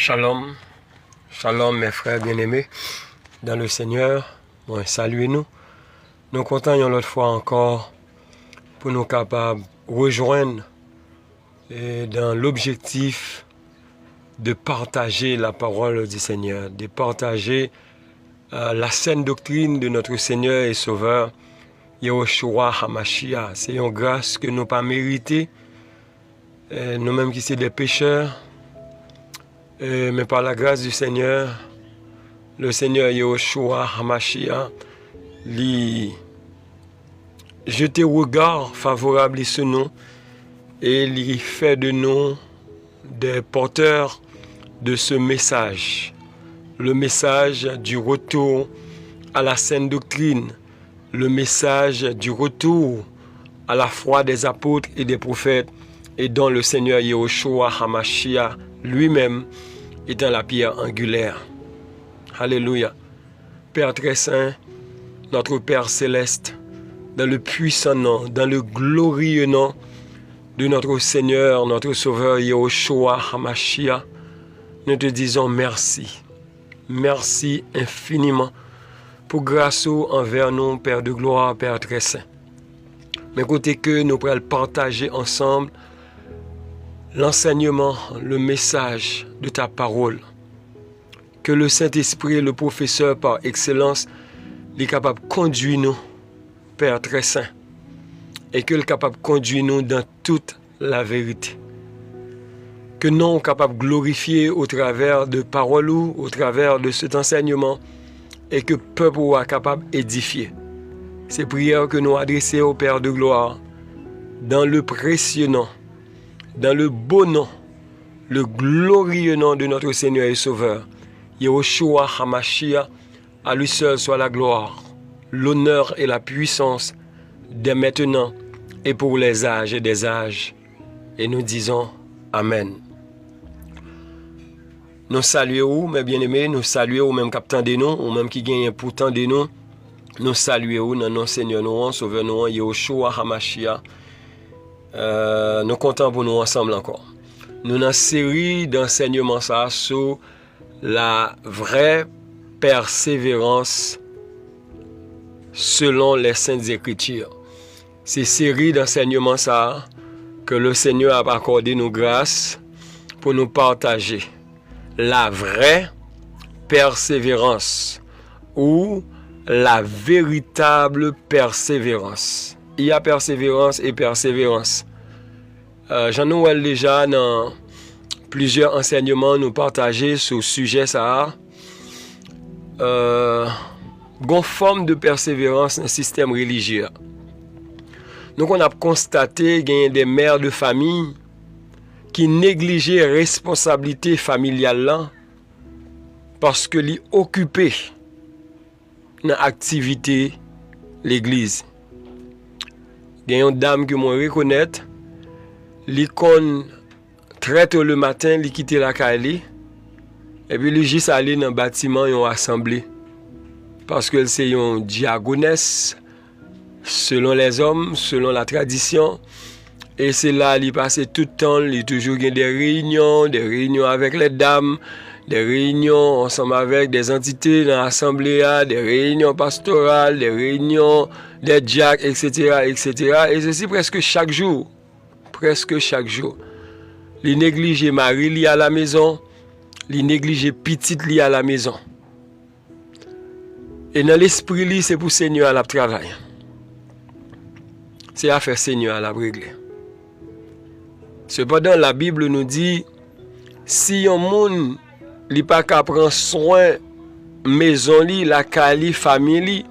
Shalom, shalom mes frères bien-aimés dans le Seigneur. Bon, saluez-nous. Nous comptons une autre fois encore pour nous capables de rejoindre dans l'objectif de partager la parole du Seigneur, de partager la saine doctrine de notre Seigneur et Sauveur, Yahushua HaMashiach. C'est une grâce que nous n'avons pas méritée, nous-mêmes qui sommes des pécheurs. Mais par la grâce du Seigneur, le Seigneur Yahushua HaMashiach lui jette un regard favorable sur nous et lui fait de nous des porteurs de ce message. Le message du retour à la saine doctrine, le message du retour à la foi des apôtres et des prophètes, et dont le Seigneur Yahushua HaMashiach lui-même étant la pierre angulaire. Alléluia. Père très saint, notre Père céleste, dans le puissant nom, dans le glorieux nom de notre Seigneur, notre Sauveur Yahushua HaMashiach, nous te disons merci. Merci infiniment pour grâce envers nous, Père de gloire, Père très saint. Mais côté que nous pourrons partager ensemble l'enseignement, le message de ta parole. Que le Saint-Esprit, le professeur par excellence, est capable de conduire nous, Père très saint, et qu'il est capable de conduire nous dans toute la vérité. Que nous sommes capables de glorifier au travers de paroles ou au travers de cet enseignement, et que le peuple soit capable d'édifier. Ces prières que nous adressons au Père de gloire, dans le précieux nom, dans le beau nom, le glorieux nom de notre Seigneur et Sauveur, Yahushua HaMashiach, à lui seul soit la gloire, l'honneur et la puissance dès maintenant et pour les âges et des âges. Et nous disons Amen. Nous saluons, mes bien-aimés, nous saluons même captain de nous, ou même qui gagne pourtant de nous. Nous saluons dans nos Seigneur, nous, Sauveur, nous, Yahushua HaMashiach. Nous comptons pour nous ensemble encore. Nous avons une série d'enseignements sur la vraie persévérance selon les Saintes Écritures. C'est série d'enseignements que le Seigneur a accordé nous grâce pour nous partager. La vraie persévérance ou la véritable persévérance. Il y a persévérance et persévérance. J'en ai déjà dans plusieurs enseignements nous partager sur le sujet ça. Une forme de persévérance dans le système religieux. Donc on a constaté qu'il y a des mères de famille qui négligeaient responsabilité familiale là parce que li occupé dans l'activité l'église. Il y a une dame que moi reconnaître, l'icône très tôt le matin, li quitte la caille, et puis lui juste aller dans le bâtiment et assemblée. Parce que c'est une diagonesse, selon les hommes, selon la tradition. Et c'est là qu'il passe tout le temps, il toujours des réunions avec les dames, des réunions ensemble avec des entités dans l'assemblée, des réunions pastorales, des réunions des diacres, etc., etc. Et ceci presque chaque jour. Presque chaque jour. Il néglige Marie lié à la maison, il néglige petite lié à la maison. Et dans l'esprit, c'est pour Seigneur à la travail. C'est à faire Seigneur à la régler. Cependant, la Bible nous dit, si un monde n'a pas qu'à prendre soin maison, la cali, famille,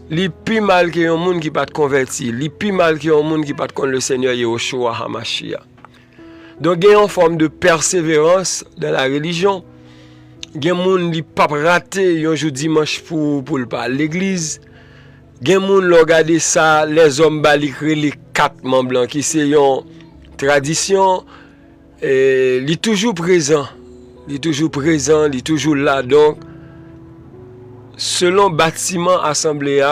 li plus mal que un monde qui pas converti, li plus mal que un monde qui pas connaître le Seigneur Yahushua HaMashiach. Donc il y a une forme de persévérance dans la religion. Il y a un monde qui pas raté un jour dimanche pour le pas à l'église. Il y a un monde qui regarde ça, les hommes balikre les 4 membres blancs qui c'est une tradition et il est toujours présent. Il est toujours présent, il est toujours là. Donc selon bâtiment assemblée,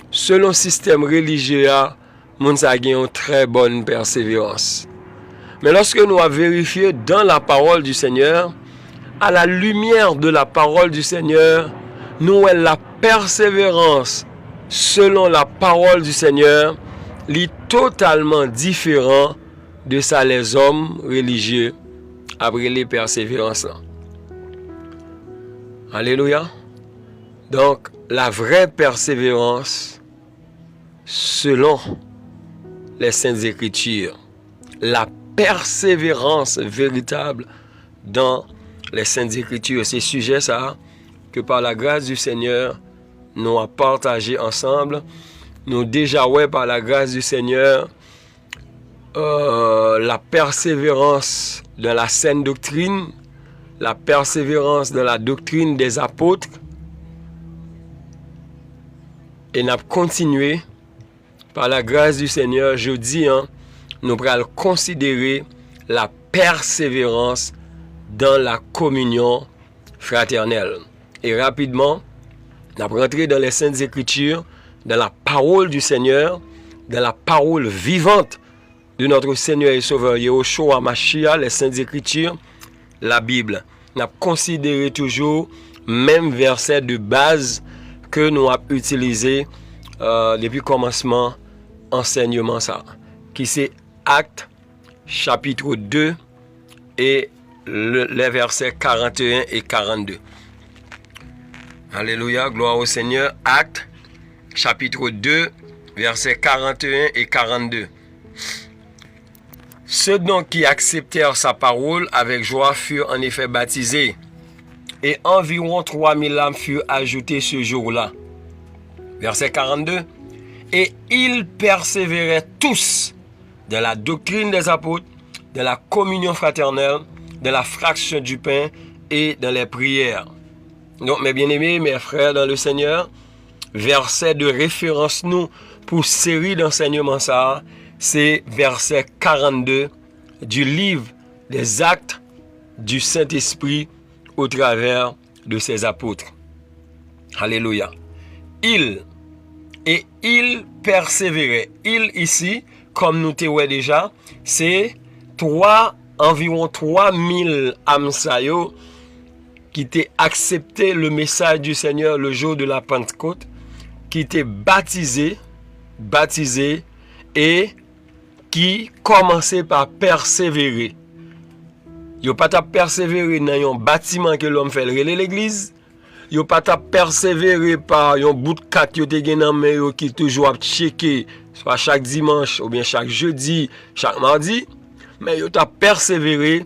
selon système religieux, moun a une très bonne persévérance. Mais lorsque nous avons vérifié dans la parole du Seigneur, à la lumière de la parole du Seigneur, nous avons la persévérance selon la parole du Seigneur, est totalement différent de ça les hommes religieux après les persévérances là. Alléluia. Donc, la vraie persévérance selon les Saintes Écritures, la persévérance véritable dans les Saintes Écritures, c'est sujet ça que par la grâce du Seigneur, nous avons partagé ensemble. Nous déjà, ouais, par la grâce du Seigneur, la persévérance dans la saine doctrine, la persévérance dans la doctrine des apôtres, et nous avons continué par la grâce du Seigneur. Jeudi, nous allons considérer la persévérance dans la communion fraternelle. Et rapidement, nous allons rentrer dans les Saintes Écritures, dans la parole du Seigneur, dans la parole vivante de notre Seigneur et Sauveur Yahushua Mashiach, les Saintes Écritures, la Bible. Nous avons considéré toujours même verset de base que nous avons utilisé depuis le commencement enseignement ça, qui c'est Actes chapitre 2 et les versets 41 et 42. Alléluia, gloire au Seigneur. Actes chapitre 2 versets 41 et 42. Ceux donc qui acceptèrent sa parole avec joie furent en effet baptisés, et environ 3000 âmes furent ajoutées ce jour-là. Verset 42. Et ils persévéraient tous dans la doctrine des apôtres, dans la communion fraternelle, dans la fraction du pain et dans les prières. Donc, mes bien-aimés, mes frères dans le Seigneur, verset de référence nous pour série d'enseignements ça, c'est verset 42 du livre des Actes du Saint-Esprit au travers de ses apôtres. Alléluia. Ils persévéraient. Ils ici, comme nous te voyons déjà, c'est environ 3000 âmes qui t'ont accepté le message du Seigneur le jour de la Pentecôte, qui t'ont baptisé et qui commençaient par persévérer. Yo pas ta persévérer dans un bâtiment que l'homme fait l'église. Yo pas ta persévérer par un bout de carte yo te gen nan men yo qui toujours a checker soit chaque dimanche ou bien chaque jeudi, chaque mardi, mais yo ta persévérer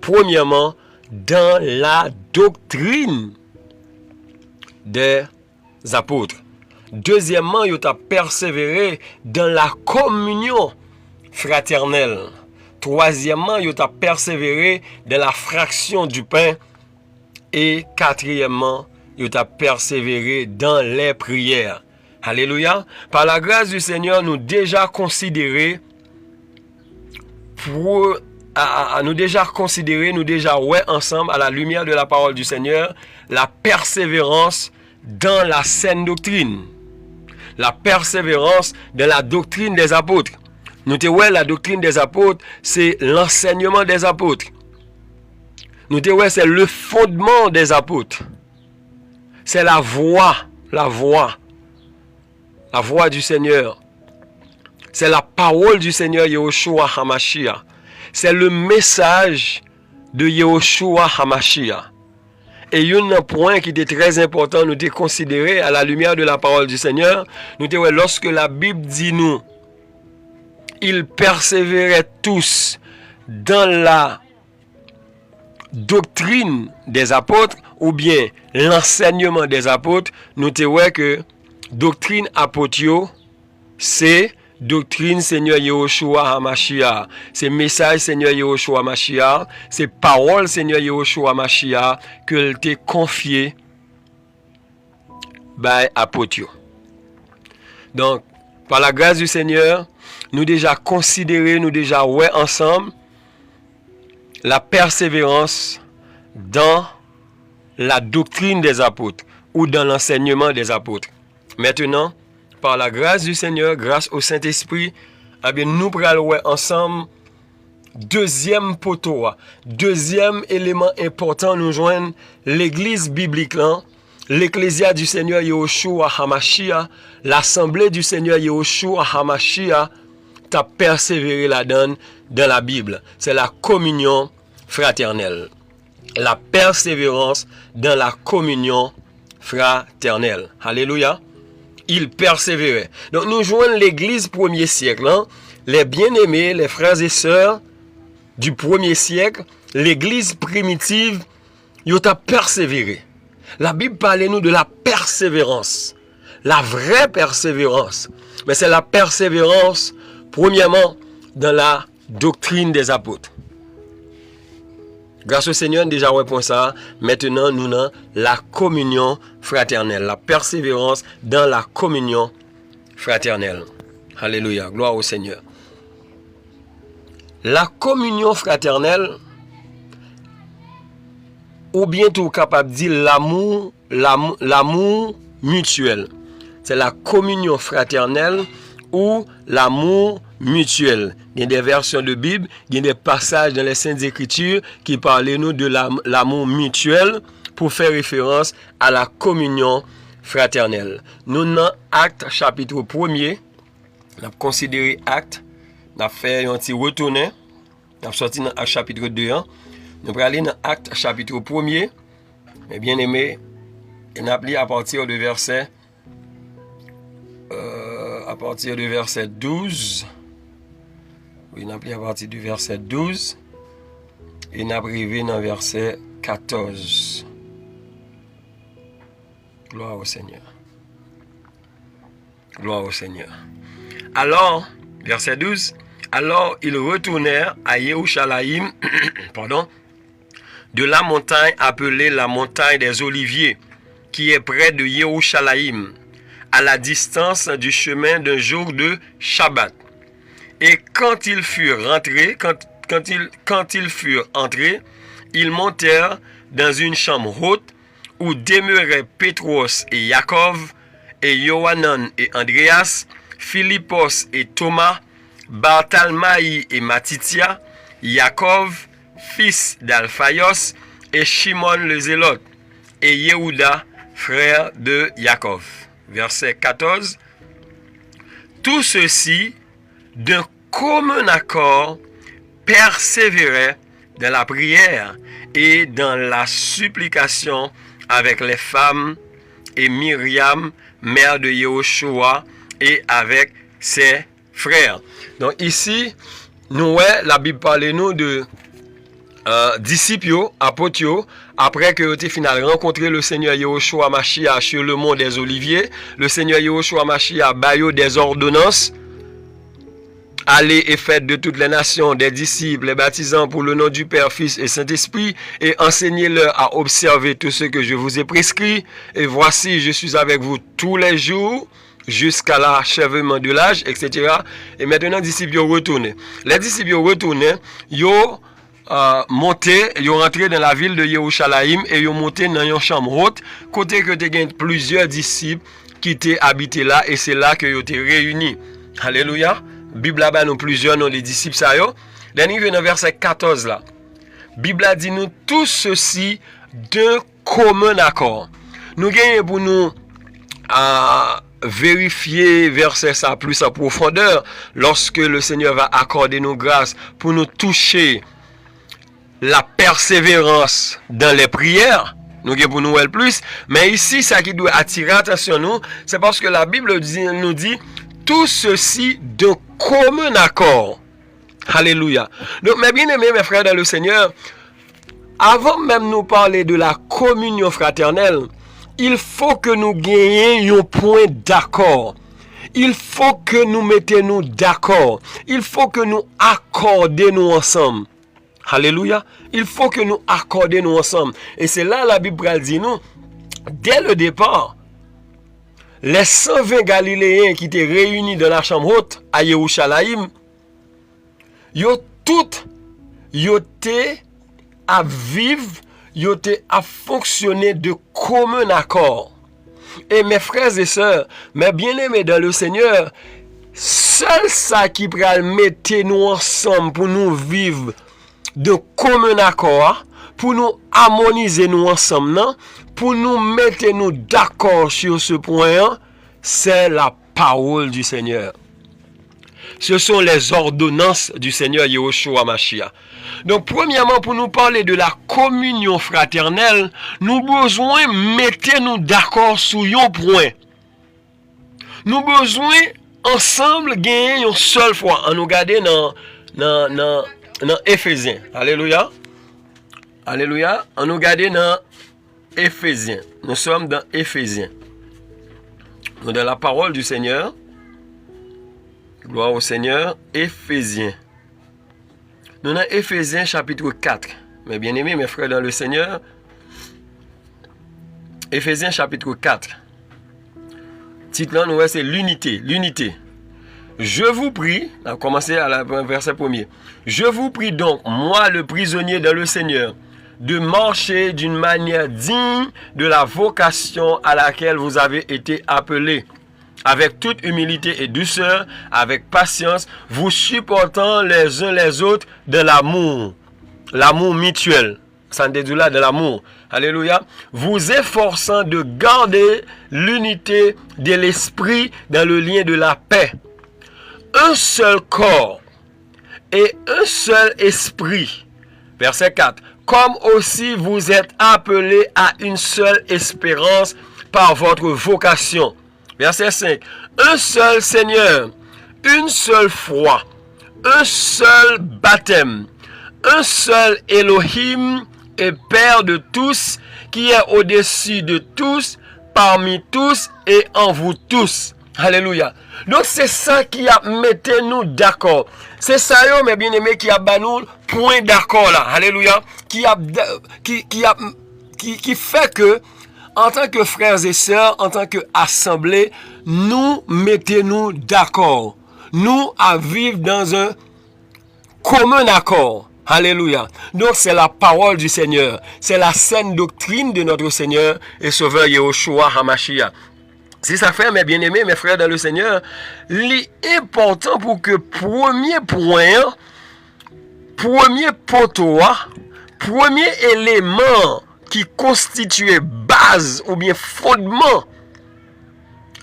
premièrement dans la doctrine des apôtres. Deuxièmement, yo ta persévéré dans la communion fraternelle. Troisièmement, yo ta persévéré dans la fraction du pain. Et quatrièmement, yo ta persévéré dans les prières. Alléluia. Par la grâce du Seigneur, nous déjà considéré nous déjà ouais ensemble à la lumière de la parole du Seigneur, la persévérance dans la saine doctrine. La persévérance dans la doctrine des apôtres. Nous te ouais, la doctrine des apôtres, c'est l'enseignement des apôtres. Nous te ouais, c'est le fondement des apôtres. C'est la voix du Seigneur. C'est la parole du Seigneur Yahushua HaMashiach. C'est le message de Yahushua HaMashiach. Et il y a un point qui était très important, nous devons considérer à la lumière de la parole du Seigneur. Nous devons, lorsque la Bible dit nous, ils persévéraient tous dans la doctrine des apôtres ou bien l'enseignement des apôtres, nous devons que doctrine apôtre, c'est doctrine Seigneur Yahushua HaMashiach, c'est message Seigneur Yahushua HaMashiach, c'est parole Seigneur Yahushua HaMashiach que il t'a confié by apôtre. Donc, par la grâce du Seigneur, nous déjà considéré, nous déjà ouais ensemble la persévérance dans la doctrine des apôtres ou dans l'enseignement des apôtres. Maintenant, par la grâce du Seigneur, grâce au Saint-Esprit, eh bien, nous pourrons ensemble deuxième poteau, deuxième élément important, nous joignons l'église biblique là, l'ecclésia du Seigneur Yahushua Hamashiach, l'assemblée du Seigneur Yahushua Hamashiach, t'a persévéré là-dedans dans la Bible. C'est la communion fraternelle. La persévérance dans la communion fraternelle. Alléluia. Il persévérait. Donc nous joignons l'église premier siècle, hein? Les bien-aimés, les frères et sœurs du premier siècle, l'église primitive, ils ont persévéré. La Bible parle nous de la persévérance. La vraie persévérance. Mais c'est la persévérance, premièrement, dans la doctrine des apôtres. Grâce au Seigneur, déjà répond ça. Maintenant, nous avons la communion fraternelle. La persévérance dans la communion fraternelle. Alléluia. Gloire au Seigneur. La communion fraternelle, ou bien tout capable de dire l'amour mutuel. C'est la communion fraternelle ou l'amour mutuel. Il y a des versions de Bible, il y a des passages dans les Saintes Écritures qui parlent nous de l'amour mutuel pour faire référence à la communion fraternelle. Nous, dans Actes chapitre 1er, on a considéré Actes, on a fait un petit retourner, on a sorti dans Actes chapitre 2, hein. Nous allons aller dans Actes chapitre 1er, mes bien-aimés, on a appelé à partir de verset 12. Oui, on a appelé à partir du verset 12 et on a arrivé dans verset 14. Gloire au Seigneur. Gloire au Seigneur. Alors, verset 12, alors ils retournèrent à Yerushalayim, pardon, de la montagne appelée la montagne des Oliviers, qui est près de Yerushalayim, à la distance du chemin d'un jour de Shabbat. Et quand ils furent rentrés, quand ils furent entrés, ils montèrent dans une chambre haute où demeuraient Pétros et Jacob, et Yohanan et Andreas, Philippos et Thomas, Bartholomaï et Matitia, Jacob, fils d'Alphaïos, et Shimon le Zélote, et Yehuda, frère de Jacob. Verset 14. Tout ceci, d'un commun accord, persévérait dans la prière et dans la supplication avec les femmes et Myriam, mère de Yehoshua, et avec ses frères. Donc ici, nous, la Bible parle nous de disciples, apôtres, après que vous final rencontré le Seigneur Yahushua Mashiach sur le mont des Oliviers, le Seigneur Yahushua Mashiach baillot des ordonnances. Allez et faites de toutes les nations des disciples, les baptisants pour le nom du Père, Fils et Saint-Esprit, et enseignez-leur à observer tout ce que je vous ai prescrit. Et voici, je suis avec vous tous les jours, jusqu'à l'achèvement de l'âge, etc. Et maintenant, les disciples retournent. Les disciples retournent, ils monté, ils ont rentré dans la ville de Yerushalayim et ils ont monté dans une chambre haute, côté que tu as plusieurs disciples qui étaient habités là, et c'est là que ils ont été réunis. Alléluia. Bible là-bas, nous plusieurs noms des disciples, ça yo. Dernier dans verset 14 là. Bible a dit nous tout ceci d'un commun accord. Nous gagnons pour nous vérifier verset ça plus en profondeur lorsque le Seigneur va accorder nos grâces pour nous toucher la persévérance dans les prières. Nous gagnons pour nous plus. Mais ici, ça qui doit attirer attention nous, c'est parce que la Bible nous dit tout ceci d'un commun accord. Alléluia. Donc, mes bien-aimés, mes frères dans le Seigneur, avant même nous parler de la communion fraternelle, il faut que nous gagnions un point d'accord. Il faut que nous mettions d'accord. Il faut que nous accordions ensemble. Alléluia. Il faut que nous accordions ensemble. Et c'est là la Bible dit nous, dès le départ, les 120 Galiléens qui étaient réunis dans la chambre haute à Yerushalayim, ils étaient à vivre, ils étaient à fonctionner de commun accord. Et mes frères et sœurs, mes bien-aimés dans le Seigneur, seul ça qui pral mettre nous ensemble pour nous vivre de commun accord, pour nous harmoniser nous ensemble, non? Pour nous mettre nous d'accord sur ce point, c'est la parole du Seigneur. Ce sont les ordonnances du Seigneur Yahushua Mashiach. Donc, premièrement, pour nous parler de la communion fraternelle, nous besoin mettre nous d'accord sur un point. Nous besoin ensemble gagner une seule fois. On nous regarde dans Éphésiens. Alléluia. Alléluia. On nous regarde dans Éphésiens. Nous sommes dans Éphésiens. Nous dans la parole du Seigneur. Gloire au Seigneur. Éphésiens. Nous dans Éphésiens chapitre 4. Mes bien-aimés, mes frères dans le Seigneur. Éphésiens chapitre 4. Titre là, nous c'est l'unité. L'unité. Je vous prie, on a commencé à la verset 1er. Je vous prie donc, moi le prisonnier dans le Seigneur, de marcher d'une manière digne de la vocation à laquelle vous avez été appelés, avec toute humilité et douceur, avec patience, vous supportant les uns les autres de l'amour, l'amour mutuel. Ça déduit là de l'amour. Alléluia. Vous efforçant de garder l'unité de l'esprit dans le lien de la paix. Un seul corps et un seul esprit. Verset 4. Comme aussi vous êtes appelés à une seule espérance par votre vocation. Verset 5. Un seul Seigneur, une seule foi, un seul baptême, un seul Elohim et Père de tous, qui est au-dessus de tous, parmi tous et en vous tous. Alléluia. Donc c'est ça qui a mettez nous d'accord. C'est ça, mes bien-aimés, qui a banou point d'accord là. Alléluia. Qui fait que, en tant que frères et sœurs, en tant que assemblée, nous mettez-nous d'accord. Nous à vivre dans un commun accord. Alléluia. Donc c'est la parole du Seigneur. C'est la saine doctrine de notre Seigneur et Sauveur Yahushua HaMashiach. Si ça fait, mes bien-aimés, mes frères dans le Seigneur, l'important pour que premier point, premier poteau, premier élément qui constituait base ou bien fondement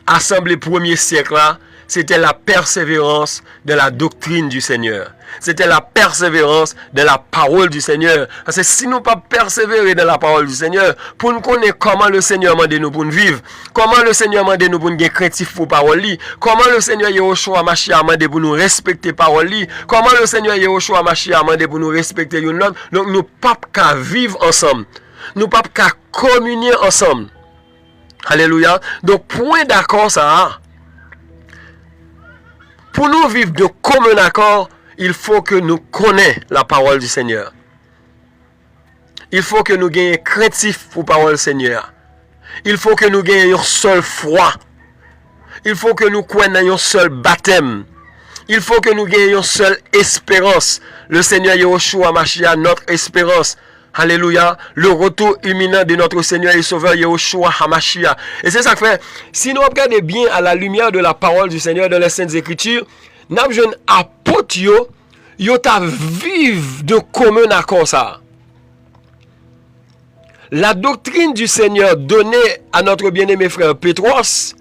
assemblée premier siècle là, c'était la persévérance de la doctrine du Seigneur. C'était la persévérance de la parole du Seigneur. Parce que si nous pas persévérer dans la parole du Seigneur, pour nous connaître comment le Seigneur m'a nous pour nous vivre, comment le Seigneur m'a nous pour nous être craintif pour parole li, comment le Seigneur Yahushua Mashiach m'a pour nous respecter parole li, comment le Seigneur Yahushua Mashiach m'a pour nous respecter une autre. Donc nous pas qu'à vivre ensemble. Nous pas qu'à communier ensemble. Alléluia. Donc point d'accord ça. Pour nous vivre de commun accord, il faut que nous connaissions la parole du Seigneur. Il faut que nous gagnions craintif pour la parole du Seigneur. Il faut que nous gagnions une seule foi. Il faut que nous croyions un seul baptême. Il faut que nous gagnions une seule espérance. Le Seigneur Yahushua Mashiach, notre espérance. Alléluia. Le retour imminent de notre Seigneur et Sauveur Yahushua HaMashiach. Et c'est ça que fait. Si nous regardons bien à la lumière de la parole du Seigneur dans les Saintes Écritures, nous avons un apôtre yo ta vive de commun accord ça. La doctrine du Seigneur donnée à notre bien-aimé frère Pétros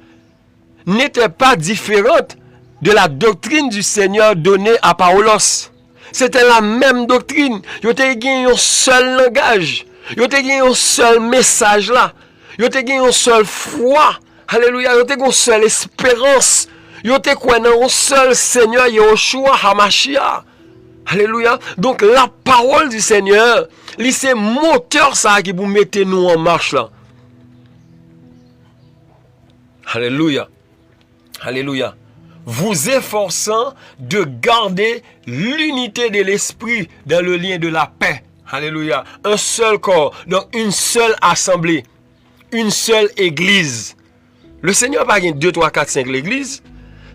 n'était pas différente de la doctrine du Seigneur donnée à Paulos. C'était la même doctrine. Yo te gen un seul langage. Yo te gen un seul message là. Yo te gen une seule foi. Alléluia. Yo te gen une seule espérance. Yo te croit dans un seul Seigneur Yahushua HaMashiach. Alléluia. Donc la parole du Seigneur, c'est moteur ça qui vous mettez nous en marche là. Alléluia. Alléluia. Vous efforçant de garder l'unité de l'esprit dans le lien de la paix. Alléluia. Un seul corps, donc une seule assemblée, une seule église. Le Seigneur n'a pas 2, 3, 4, 5 l'église.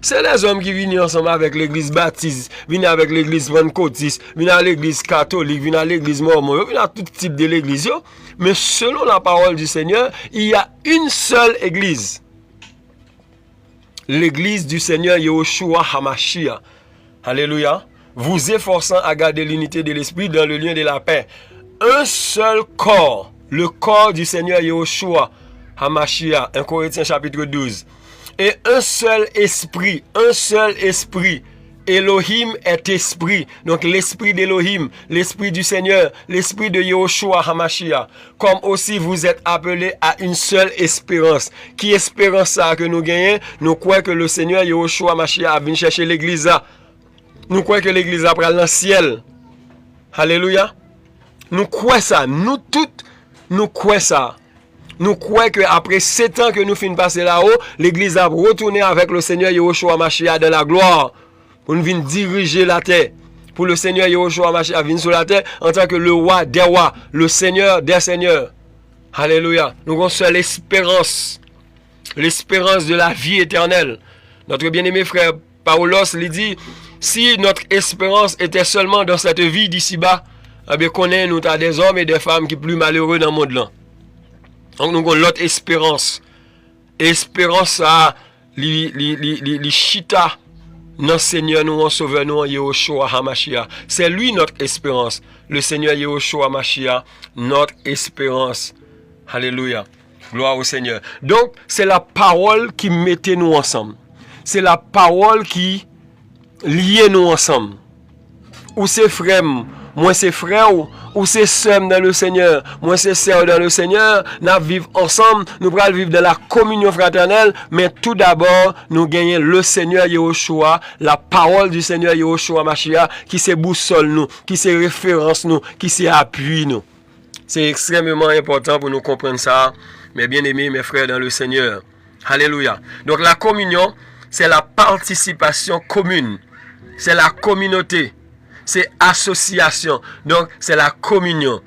C'est les hommes qui viennent ensemble avec l'église baptiste, viennent avec l'église pentecôtiste, viennent à l'église catholique, viennent à l'église mormon, viennent à tout type de l'église. Mais selon la parole du Seigneur, il y a une seule église. l'église du Seigneur Yahushua HaMashiach. Alléluia. Vous efforçant à garder l'unité de l'esprit dans le lien de la paix. Un seul corps, le corps du Seigneur Yahushua HaMashiach, 1 Corinthiens chapitre 12. Et un seul esprit, Elohim est esprit. Donc l'esprit d'Elohim, l'esprit du Seigneur, l'esprit de Yahushua HaMashiach. Comme aussi vous êtes appelés à une seule espérance. Qui espérance ça que nous gagnons? Nous croyons que le Seigneur Yahushua HaMashiach vient chercher l'église. Nous croyons que l'église a pris dans le ciel. Alléluia. Nous croyons ça. Nous toutes, nous croyons ça. Nous croyons qu'après 7 ans que nous finissons passer là-haut, l'église a retourné avec le Seigneur Yahushua HaMashiach de la gloire. Pour nous venir diriger la terre. Pour le Seigneur Yahushua HaMashiach venir sur la terre en tant que le roi des rois, le Seigneur des seigneurs. Alléluia. Nous avons seule espérance. L'espérance de la vie éternelle. Notre bien-aimé frère Paulos lui dit, si notre espérance était seulement dans cette vie d'ici-bas, eh bien, connaît nous as des hommes et des femmes qui sont plus malheureux dans le monde là. Donc nous avons l'autre espérance. Espérance ça, li chita, notre Seigneur nous en sauveur nous en Yahushua HaMashiach. C'est lui notre espérance. Le Seigneur Yahushua HaMashiach, notre espérance. Alléluia. Gloire au Seigneur. Donc, c'est la parole qui mettait nous ensemble. C'est la parole qui liait nous ensemble. Ou c'est frère, moi c'est frère, ou c'est sœur dans le Seigneur, moi c'est sœur dans le Seigneur, nous vivons ensemble, nous allons vivre dans la communion fraternelle, mais tout d'abord, nous gagnons le Seigneur Yahushua, la parole du Seigneur Yahushua HaMashiach, qui c'est boussole nous, qui c'est référence nous, qui c'est appui nous. C'est extrêmement important pour nous comprendre ça, mes bien-aimés, mes frères dans le Seigneur. Alléluia. Donc la communion, c'est la participation commune, c'est la communauté. C'est association. Donc, c'est la communion.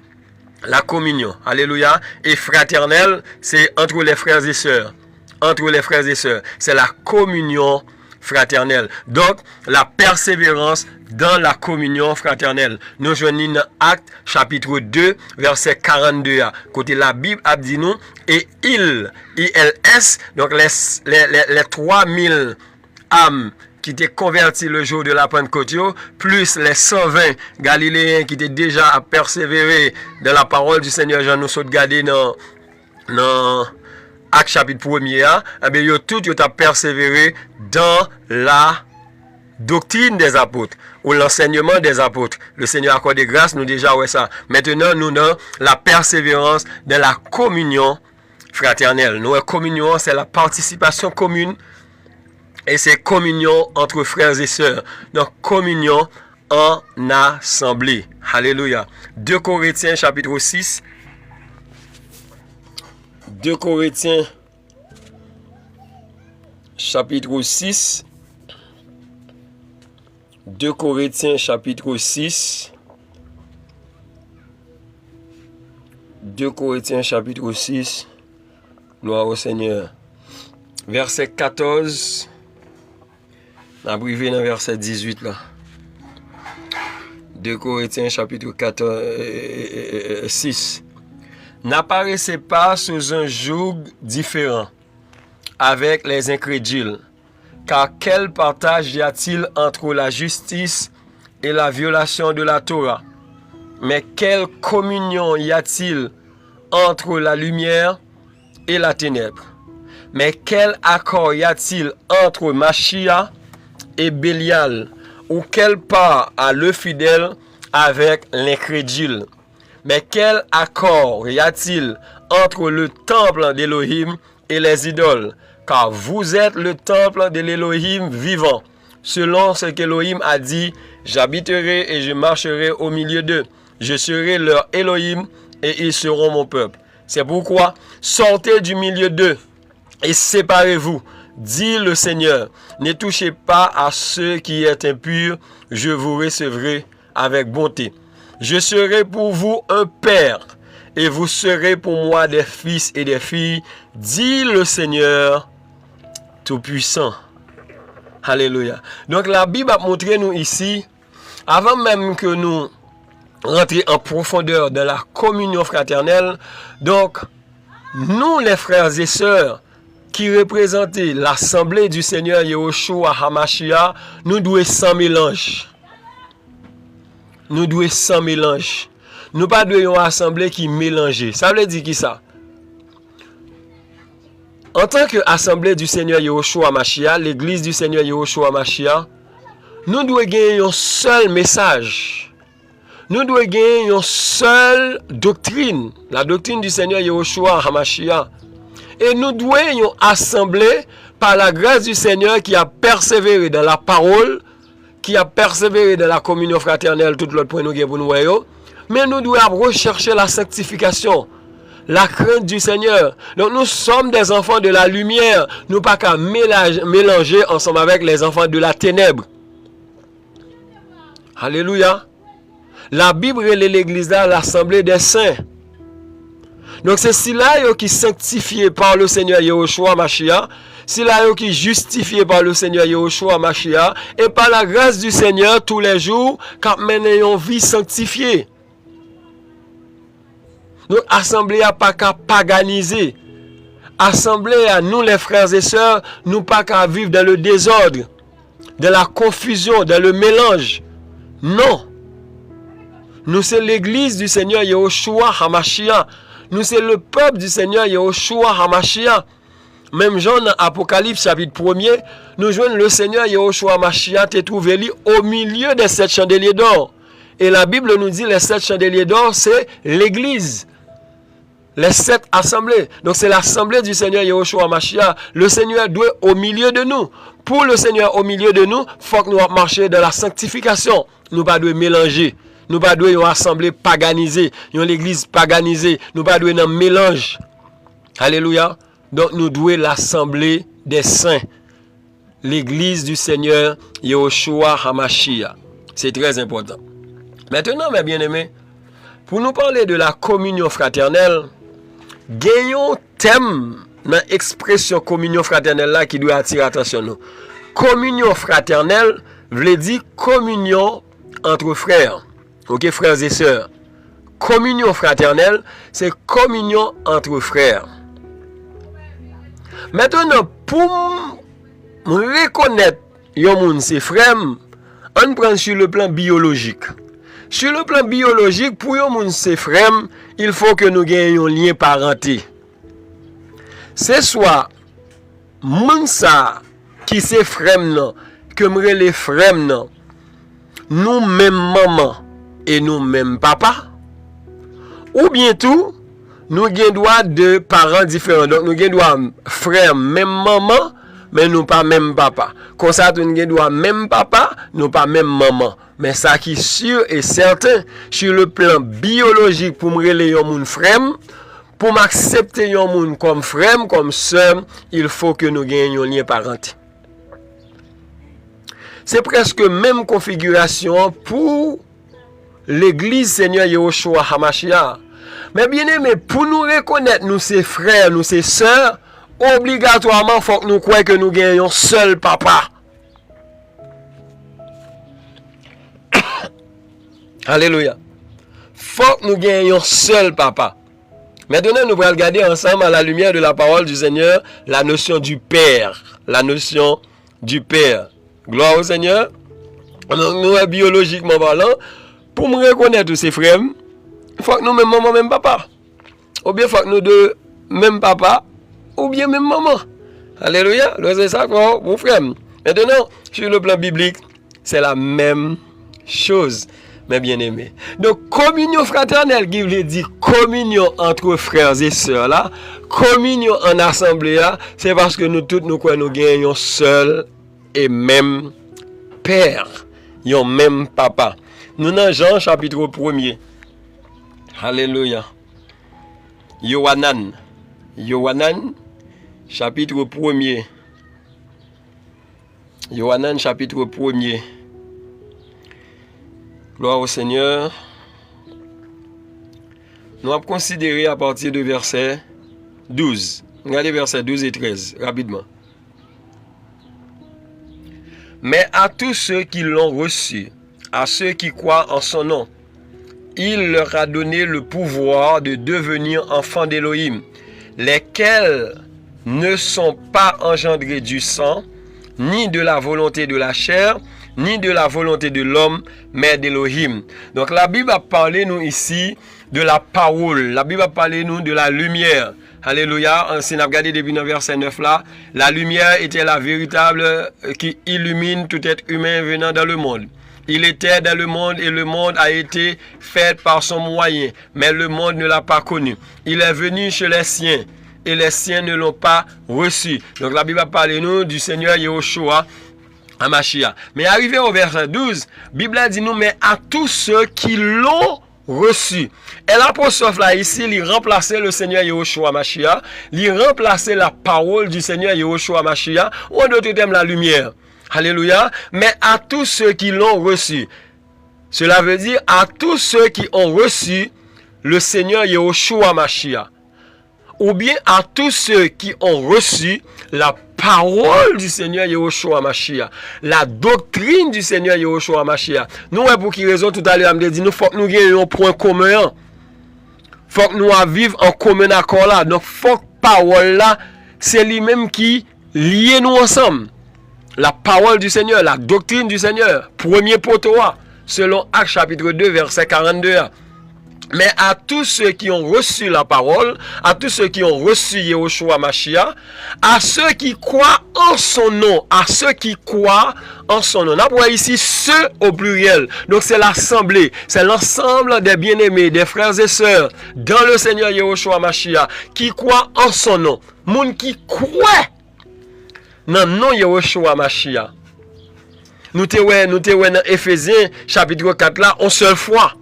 La communion. Alléluia. Et fraternelle, c'est entre les frères et sœurs. Entre les frères et sœurs. C'est la communion fraternelle. Donc, la persévérance dans la communion fraternelle. Nous joignons dans Actes chapitre 2, verset 42. Côté la Bible a dit nous, et ILS, donc les 3000 âmes qui étaient convertis le jour de la Pentecôte, plus les 120 Galiléens qui étaient déjà à persévérer dans la parole du Seigneur Jean, nous sommes gardés dans Actes chapitre 1er, eh bien, tout ont persévéré dans la doctrine des apôtres, ou l'enseignement des apôtres. Le Seigneur accorde grâce, nous déjà ouais ça. Maintenant, nous dans la persévérance de la communion fraternelle. Nous, la communion, c'est la participation commune. Et c'est communion entre frères et sœurs. Donc, communion en assemblée. Alléluia. 2 Corinthiens chapitre 6. 2 Corinthiens chapitre 6. 2 Corinthiens chapitre 6. 2 Corinthiens chapitre 6. Gloire au Seigneur. Verset 14. On a brivé dans verset 18 là. 2 Corinthiens chapitre 6. N'apparaissez pas sous un joug différent avec les incrédules, car quel partage y a-t-il entre la justice et la violation de la Torah? Mais quelle communion y a-t-il entre la lumière et la ténèbre? Mais quel accord y a-t-il entre Mashiach et Bélial, ou quelle part a le fidèle avec l'incrédule? Mais quel accord y a-t-il entre le temple d'Élohim et les idoles? Car vous êtes le temple de l'Élohim vivant. Selon ce qu'Élohim a dit, j'habiterai et je marcherai au milieu d'eux. Je serai leur Élohim et ils seront mon peuple. C'est pourquoi sortez du milieu d'eux et séparez-vous, dit le Seigneur. Ne touchez pas à ce qui est impur, je vous recevrai avec bonté. Je serai pour vous un père, et vous serez pour moi des fils et des filles, dit le Seigneur Tout-Puissant. Alléluia. Donc la Bible a montré nous ici, avant même que nous rentrions en profondeur dans la communion fraternelle, donc nous les frères et sœurs, qui représentait l'assemblée du Seigneur Yahushua Hamashiach, nous devons sans mélange. Nous devons sans mélange. Nous pas de une assemblée qui mélange. Ça veut dire qui ça? En tant qu'assemblée du Seigneur Yahushua Hamashiach, l'église du Seigneur Yahushua Hamashiach, nous devons gagner un seul message. Nous devons gagner une seule doctrine, la doctrine du Seigneur Yahushua Hamashiach. Et nous devons une assemblée par la grâce du Seigneur qui a persévéré dans la parole, qui a persévéré dans la communion fraternelle, tout l'autre point nous avons pour nous voyons. Mais nous devons rechercher la sanctification, la crainte du Seigneur. Donc nous sommes des enfants de la lumière. Nous ne pouvons pas mélanger ensemble avec les enfants de la ténèbre. Alléluia. La Bible est l'église là, l'assemblée des saints. Donc c'est cela qui est sanctifié par le Seigneur Yahushua Mashiach. C'est là qui est justifié par le Seigneur Yahushua Mashiach. Et par la grâce du Seigneur, tous les jours, quand mène une vie sanctifiée. Donc, assemblée à pas qu'à paganiser. Assemblée à nous, les frères et sœurs, nous pas qu'à vivre dans le désordre, dans la confusion, dans le mélange. Non. Nous, c'est l'église du Seigneur Yahushua Hamashiach. Nous, c'est le peuple du Seigneur Yahushua Hamashiach. Même Jean, dans Apocalypse chapitre 1er, nous joignons le Seigneur Yahushua Hamashiach est trouvé au milieu des 7 chandeliers d'or. Et la Bible nous dit les 7 chandeliers d'or, c'est l'église. Les 7 assemblées. Donc c'est l'assemblée du Seigneur Yahushua Hamashiach. Le Seigneur doit au milieu de nous. Pour le Seigneur au milieu de nous, il faut que nous marchions dans la sanctification. Nous ne devons pas mélanger. Nous ne devons pas une assemblée paganisée. Une église paganisée. Nous ne devons pas un mélange. Alléluia. Donc nous devons l'assemblée des saints. L'église du Seigneur Yahushua Hamashiach. C'est très important. Maintenant, mes bien-aimés, pour nous parler de la communion fraternelle, gagnons thème dans l'expression communion fraternelle là qui doit attirer attention nous. Communion fraternelle veut dire communion entre frères. OK, frères et sœurs. Communion fraternelle, c'est communion entre frères. Maintenant, pour reconnaître yon moun c'est frère, on prend sur le plan biologique. Sur le plan biologique, pour yon moun c'est frère, il faut que nous ayons un lien parenté. C'est soit moun sa qui c'est frère non, que m're les frères non. Nous même maman et nous même papa. Ou bien tout nous avons droit de parents différents. Donc, nous avons droit frère, même maman, mais nous pas même papa. Comme ça, nous avons droit même papa, nous pas même maman. Mais ça qui est sûr et certain, sur le plan biologique, pour me relayer mon frère, pour m'accepter un monde comme frère, comme sœur, il faut que nous ayons un lien parenté. C'est presque même configuration pour l'église Seigneur Yahushua Hamashiach. Mais bien aimé, pour nous reconnaître, nous ces frères, nous ces sœurs, obligatoirement, il faut que nous croyons que nous gagnons seul papa. Alléluia. Il faut que nous gagnions seul papa. Maintenant, nous allons regarder ensemble à la lumière de la parole du Seigneur la notion du Père. La notion du Père. Gloire au Seigneur. Nous, biologiquement parlant, pour me reconnaître tous ces frères, il faut que nous même maman, même papa. Ou bien il faut que nous deux, même papa, ou bien même maman. Alléluia. Donc c'est ça quoi, mon frère. Maintenant, sur le plan biblique, c'est la même chose, mes bien-aimés. Donc, communion fraternelle, qui veut dire communion entre frères et sœurs, là, communion en assemblée, là, c'est parce que nous tous, nous gagnons seul et même Père, yon même papa. Nous dans Jean chapitre 1er. Alléluia. Yohanan chapitre 1er. Yohanan chapitre 1er. Gloire au Seigneur. Nous allons considérer à partir de verset 12. Regardez versets 12 et 13, rapidement. Mais à tous ceux qui l'ont reçu, à ceux qui croient en son nom, il leur a donné le pouvoir de devenir enfants d'Élohim, lesquels ne sont pas engendrés du sang, ni de la volonté de la chair, ni de la volonté de l'homme, mais d'Élohim. Donc la Bible a parlé nous ici de la parole. La Bible a parlé nous de la lumière. Alléluia. Si on a regardé depuis le verset 9 là, la lumière était la véritable qui illumine tout être humain venant dans le monde. Il était dans le monde et le monde a été fait par son moyen, mais le monde ne l'a pas connu. Il est venu chez les siens et les siens ne l'ont pas reçu. Donc la Bible a parlé nous du Seigneur Yahushua Hamashiach. Mais arrivé au verset 12, la Bible a dit nous, mais à tous ceux qui l'ont reçu. Et l'apôtre là ici, il remplaçait le Seigneur Yahushua Hamashiach, il remplaçait la parole du Seigneur Yahushua Hamashiach, ou en d'autres termes la lumière. Alléluia. Mais à tous ceux qui l'ont reçu. Cela veut dire à tous ceux qui ont reçu le Seigneur Yahushua Hamashiach. Ou bien à tous ceux qui ont reçu la parole du Seigneur Yahushua Hamashiach, la doctrine du Seigneur Yahushua Hamashiach. Nous, pour qui raison tout à l'heure, je me dit, nous faut que nous ayons un point commun. Faut que nous vivons en commun accord là. Donc, faut que parole là, c'est lui-même qui lie nous ensemble. La parole du Seigneur, la doctrine du Seigneur. Premier poteau, selon Actes chapitre 2, verset 42. Mais à tous ceux qui ont reçu la parole, à tous ceux qui ont reçu Yahushua Hamashiach, à ceux qui croient en son nom, à ceux qui croient en son nom. On voit ici ceux au pluriel. Donc c'est l'assemblée, c'est l'ensemble des bien-aimés, des frères et sœurs dans le Seigneur Yahushua Hamashiach qui croient en son nom. Moun qui croit dans le nom Yahushua Hamashiach. Nous te dans Éphésiens chapitre 4 là, une seule fois.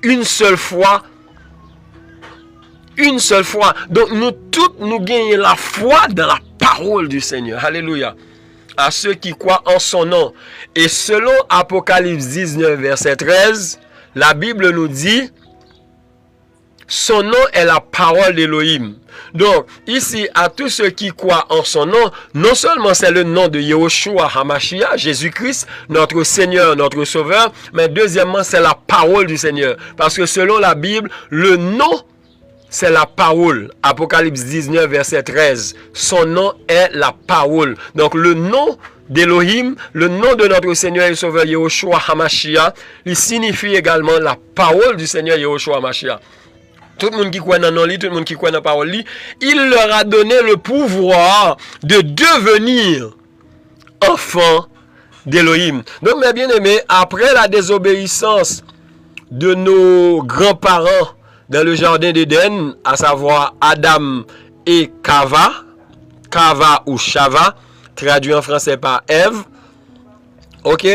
Une seule fois. Une seule fois. Donc nous tous nous gagnons la foi dans la parole du Seigneur. Alléluia. À ceux qui croient en son nom. Et selon Apocalypse 19 verset 13, la Bible nous dit son nom est la parole d'Élohim. Donc, ici, à tous ceux qui croient en son nom, non seulement c'est le nom de Yahushua Hamashiach, Jésus-Christ, notre Seigneur, notre Sauveur, mais deuxièmement, c'est la parole du Seigneur. Parce que selon la Bible, le nom, c'est la parole. Apocalypse 19, verset 13. Son nom est la parole. Donc, le nom d'Élohim, le nom de notre Seigneur et Sauveur Yahushua Hamashiach, il signifie également la parole du Seigneur Yahushua Hamashiach. Tout le monde qui croit dans le nom, tout le monde qui croit dans la parole, il leur a donné le pouvoir de devenir enfants d'Élohim. Donc, mes bien-aimés, après la désobéissance de nos grands-parents dans le jardin d'Éden, à savoir Adam et Chava ou Chava, traduit en français par Ève, ok?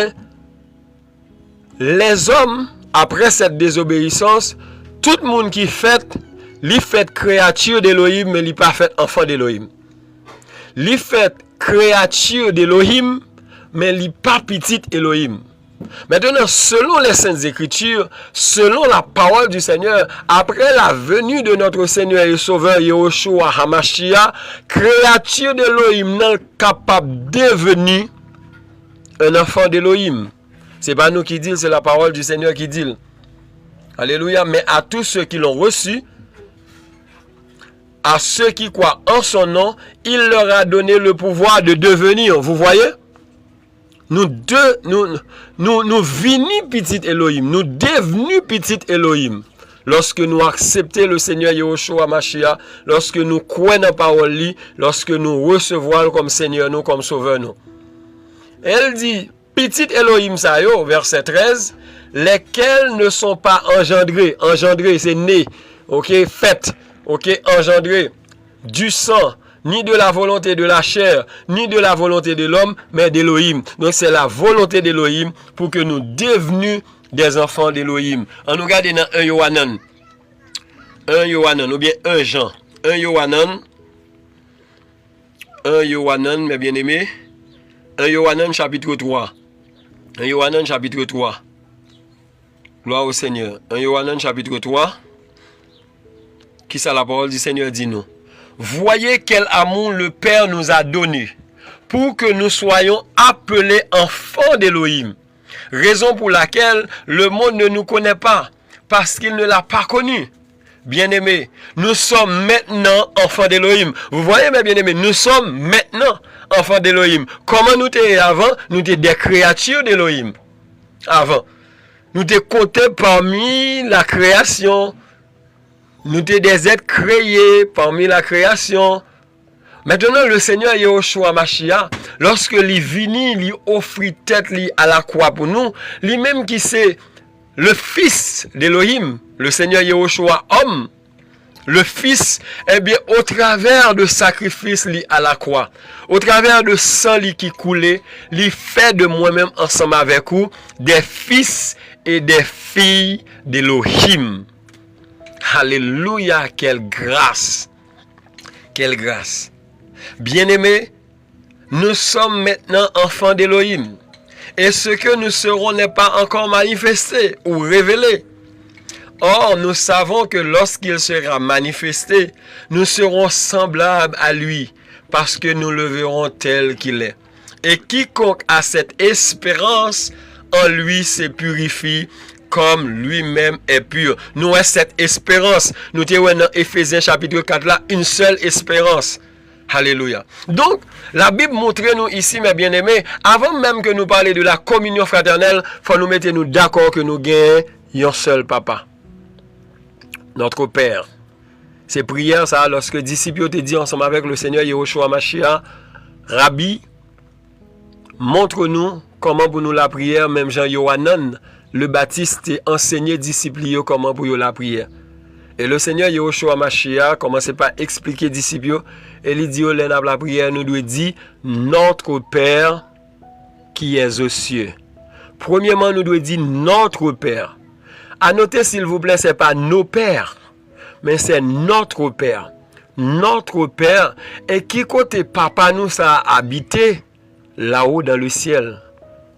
Les hommes, après cette désobéissance, tout le monde qui fait, li fait créature d'Élohim, mais li pas fait enfant d'Élohim. Li fait créature d'Élohim, mais li pas petit Élohim. Maintenant, selon les Saintes Écritures, selon la parole du Seigneur, après la venue de notre Seigneur et Sauveur Yahushua Hamashiach, créature d'Élohim n'est capable de devenir un enfant d'Élohim. C'est pas nous qui disons, c'est la parole du Seigneur qui dit. Alléluia. Mais à tous ceux qui l'ont reçu, à ceux qui croient en son nom, il leur a donné le pouvoir de devenir. Vous voyez? Nous venus petit Elohim. Nous devenus petit Elohim. Lorsque nous acceptons le Seigneur Yahushua Hamashiach, lorsque nous croyons dans la parole, lorsque nous recevons comme Seigneur, nous comme Sauveur, nous. Elle dit, petit Elohim, ça yo, verset 13, lesquels ne sont pas engendrés. Engendrés, c'est né, ok, fait, ok, engendrés du sang, ni de la volonté de la chair, ni de la volonté de l'homme, mais d'Elohim. Donc c'est la volonté d'Elohim pour que nous devenions des enfants d'Elohim. On nous regarde dans 1 Yohanan. 1 Yohanan, ou bien 1 Jean. 1 Yohanan, mes bien-aimés. 1 Yohanan chapitre 3. 1 Yohanan chapitre 3. Gloire au Seigneur. 1 Yohanan chapitre 3. Qui ça la parole du Seigneur dit nous? Voyez quel amour le Père nous a donné pour que nous soyons appelés enfants d'Élohim. Raison pour laquelle le monde ne nous connaît pas, parce qu'il ne l'a pas connu. bien-aimés, nous sommes maintenant enfants d'Élohim. Vous voyez, mes bien-aimés, nous sommes maintenant enfants d'Élohim. Comment nous étions avant? Nous étions des créatures d'Élohim. Avant. Nous étions comptés parmi la création. Nous étions des êtres créés parmi la création. Maintenant, le Seigneur Yahushua Mashiach, lorsque il vini, il offrit tête à la croix pour nous, lui-même qui c'est le Fils d'Élohim, le Seigneur Yahushua homme, le Fils, eh bien, au travers de sacrifice li à la croix, au travers de sang li qui coulait, li fait de moi-même ensemble avec vous des fils et des filles d'Élohim. Alléluia, quelle grâce! Quelle grâce! Bien-aimés, nous sommes maintenant enfants d'Élohim. Et ce que nous serons n'est pas encore manifesté ou révélé. Or, nous savons que lorsqu'il sera manifesté, nous serons semblables à lui, parce que nous le verrons tel qu'il est. Et quiconque a cette espérance en lui se purifie comme lui-même est pur. Nous avons cette espérance. Nous avons dans Éphésiens chapitre 4 là, une seule espérance. Alléluia. Donc, la Bible montre nous ici, mes bien-aimés, avant même que nous parlions de la communion fraternelle, il faut nous mettre nous d'accord que nous gagnons un seul papa. Notre Père. C'est prière ça, lorsque les disciples te dit ensemble avec le Seigneur Yahushua Mashiach, Rabbi, montre-nous comment pour nous la prière, même Jean Yohanan, le Baptiste, enseigné disciples comment pour la prière. Et le Seigneur Yahushua Mashiach commence par expliquer disciples et il dit la prière nous doit dire notre Père qui est aux cieux. Premièrement, nous doit dire notre Père. À noter s'il vous plaît, c'est pas nos pères, mais c'est notre Père. Notre Père et qui côté papa nous ça a habité là-haut dans le ciel.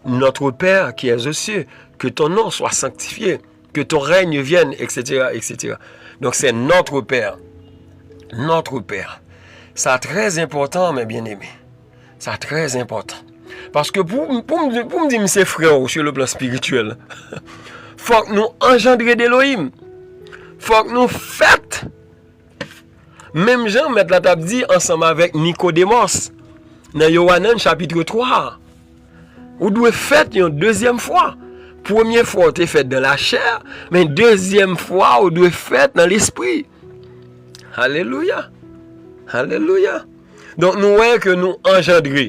Notre Père qui est aux cieux, que ton nom soit sanctifié, que ton règne vienne, etc., etc. Donc c'est notre Père. Notre Père. C'est très important, mes bien-aimés. C'est très important. Parce que pour me dire, mes frères, sur le plan spirituel, faut que nous engendrer d'Élohim. Faut que nous fêtes. Même Jean, mettre la table dit ensemble avec Nicodémos, dans Yohanan chapitre 3. Vous devez faire une deuxième fois. Première fois, vous fait dans la chair, mais deuxième fois, vous devez faire dans l'esprit. Alléluia. Alléluia. Donc, nous voyons que nous engendrons.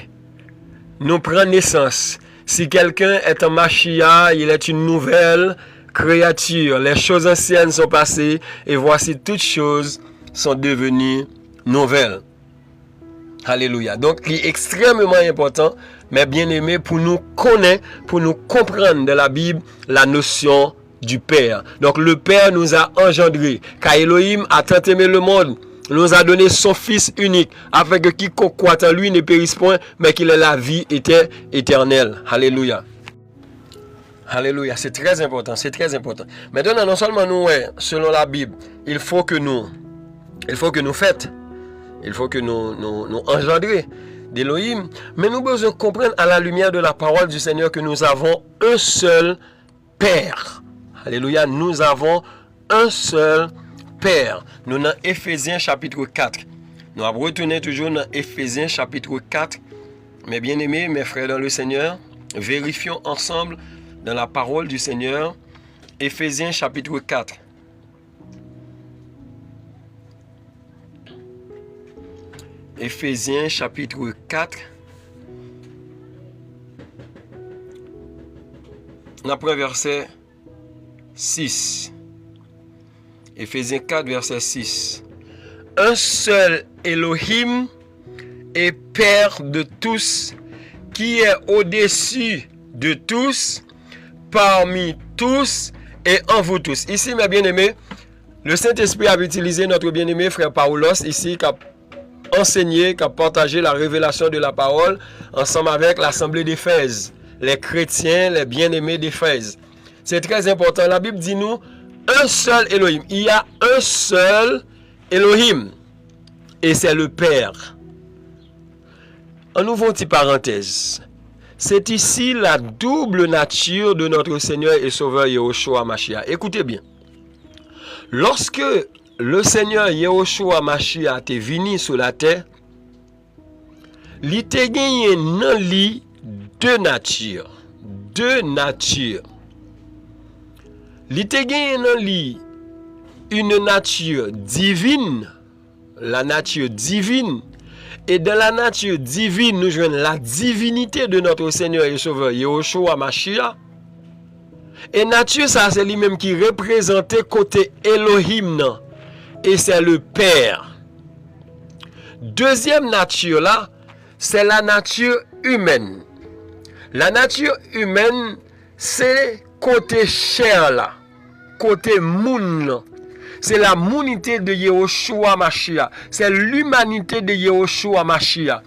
Nous prenons naissance. Si quelqu'un est un Mashiach, il est une nouvelle créature. Les choses anciennes sont passées et voici toutes choses sont devenues nouvelles. Alléluia. Donc, il est extrêmement important, mais bien aimé, pour nous connaître, pour nous comprendre de la Bible, la notion du Père. Donc, le Père nous a engendrés. Car Elohim a tant aimé le monde, nous a donné son Fils unique, afin que quiconque croit en lui ne périsse point, mais qu'il ait la vie éternelle. Alléluia. Alléluia. C'est très important. C'est très important. Maintenant, non seulement nous, selon la Bible, il faut que nous fêtions. Il faut que nous engendrions d'Élohim. Mais nous devons comprendre à la lumière de la parole du Seigneur que nous avons un seul Père. Alléluia. Nous avons un seul Père. Nous dans Éphésiens chapitre 4. Nous allons retourner toujours dans Éphésiens chapitre 4. Mes bien-aimés, mes frères dans le Seigneur, vérifions ensemble dans la parole du Seigneur. Éphésiens chapitre 4. Éphésiens chapitre 4. Après verset 6. Éphésiens 4, verset 6. Un seul Elohim et Père de tous, qui est au-dessus de tous, parmi tous et en vous tous. Ici, mes bien-aimés, le Saint-Esprit a utilisé notre bien-aimé frère Paulos ici, qui a enseigné, qui a partagé la révélation de la parole ensemble avec l'Assemblée d'Éphèse, les chrétiens, les bien-aimés d'Éphèse. C'est très important. La Bible dit nous, un seul Elohim. Il y a un seul Elohim. Et c'est le Père. En ouvrant une petite parenthèse. C'est ici la double nature de notre Seigneur et Sauveur Yahushua Mashiach. Écoutez bien. Lorsque le Seigneur Yehoshua Mashiach te vini sur la terre, li te gagné nan li deux natures. Deux natures. Li te gagné nan li une nature divine, la nature divine. Et dans la nature divine, nous jouons la divinité de notre Seigneur et Sauveur Yehoshua Mashiach. Et nature, ça, c'est lui-même qui représentait côté Elohim, non? Et c'est le Père. Deuxième nature là, c'est la nature humaine. La nature humaine, c'est côté chair là, côté moun là. C'est la mounité de Yehoshua Mashiach. C'est l'humanité de Yehoshua Mashiach.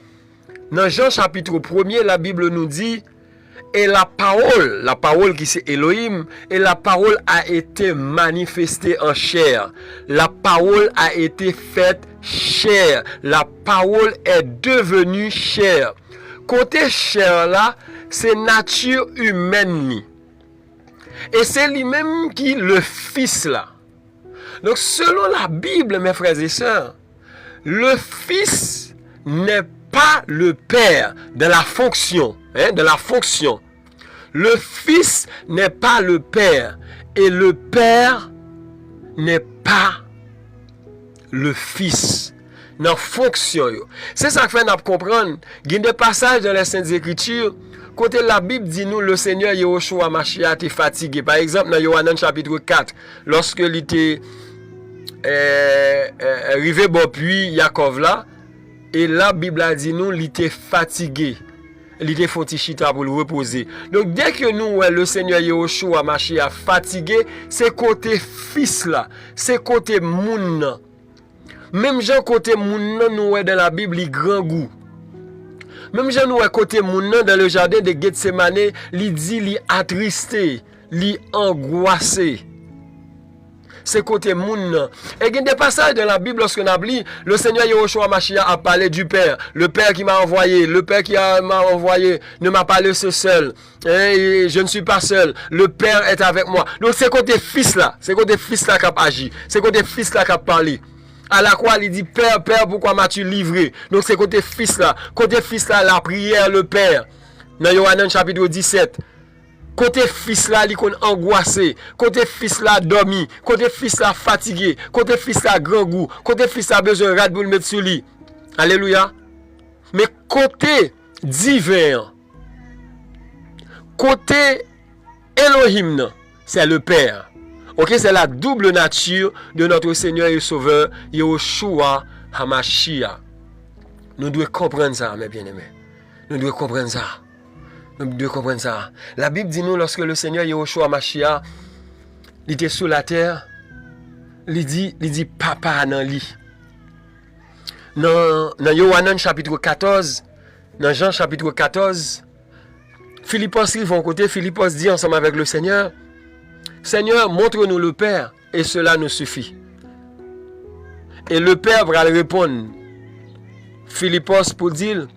Dans Jean chapitre 1er, la Bible nous dit, et la parole qui c'est Elohim, et la parole a été manifestée en chair. La parole a été faite chair. La parole est devenue chair. Côté chair là, c'est nature humaine. Et c'est lui-même qui le Fils là. Donc selon la Bible, mes frères et sœurs, le Fils n'est pas le Père de la fonction. De la fonction. Le Fils n'est pas le Père. Et le Père n'est pas le Fils. Dans la fonction. C'est ça que fait nous comprendre. Il y a des passages dans les Saintes Écritures. Côté la Bible dit nous, le Seigneur Yehoshua Mashiach était fatigué. Par exemple, dans Yohanan chapitre 4, lorsque il était arrivé bon puits Yaakov là, et la Bible a dit nous, il était fatigué. Il était fontichita pour le reposer. Donc dès que nous, le Seigneur Yehoshua Mashiach fatigué, c'est côté fils là, c'est côté moun. Même gens côté moun nous dans la Bible, il grand goût. Même gens nous côté moun dans le jardin de Gethsemane, il dit il attristé, il angoissé. C'est côté moun. Et il y a des passages dans la Bible lorsque nous lit, le Seigneur Yehoshua Mashiach a parlé du Père. Le Père qui m'a envoyé. Le Père qui m'a envoyé ne m'a pas laissé seul. Et je ne suis pas seul. Le Père est avec moi. Donc c'est côté fils là. C'est côté fils là qui a agi. C'est côté fils là qui a parlé. À la croix, il dit, Père, Père, pourquoi m'as-tu livré? Donc c'est côté fils là. Côté fils là, la prière, le Père. Dans Yohanan chapitre 17. Côté fils là, il est angoissé. Côté fils là, dormi. Côté fils là, fatigué. Côté fils là, grand goût. Côté fils là, besoin de rat pour le mettre sur lui. Alléluia. Mais côté divin, côté Elohim, c'est le Père. Ok, c'est la double nature de notre Seigneur et Sauveur, Yehoshua HaMashiach. Nous devons comprendre ça, mes bien-aimés. Nous devons comprendre ça. Nous devons comprendre ça. La Bible dit nous, lorsque le Seigneur Yehoshua Mashiach, il était sur la terre, il dit papa dans lui. Dans Yohanan chapitre 14, dans Jean chapitre 14, Philippos il va côté, Philippos dit ensemble avec le Seigneur, Seigneur, montre-nous le Père, et cela nous suffit. Et le Père va répondre, Philippos pour dire,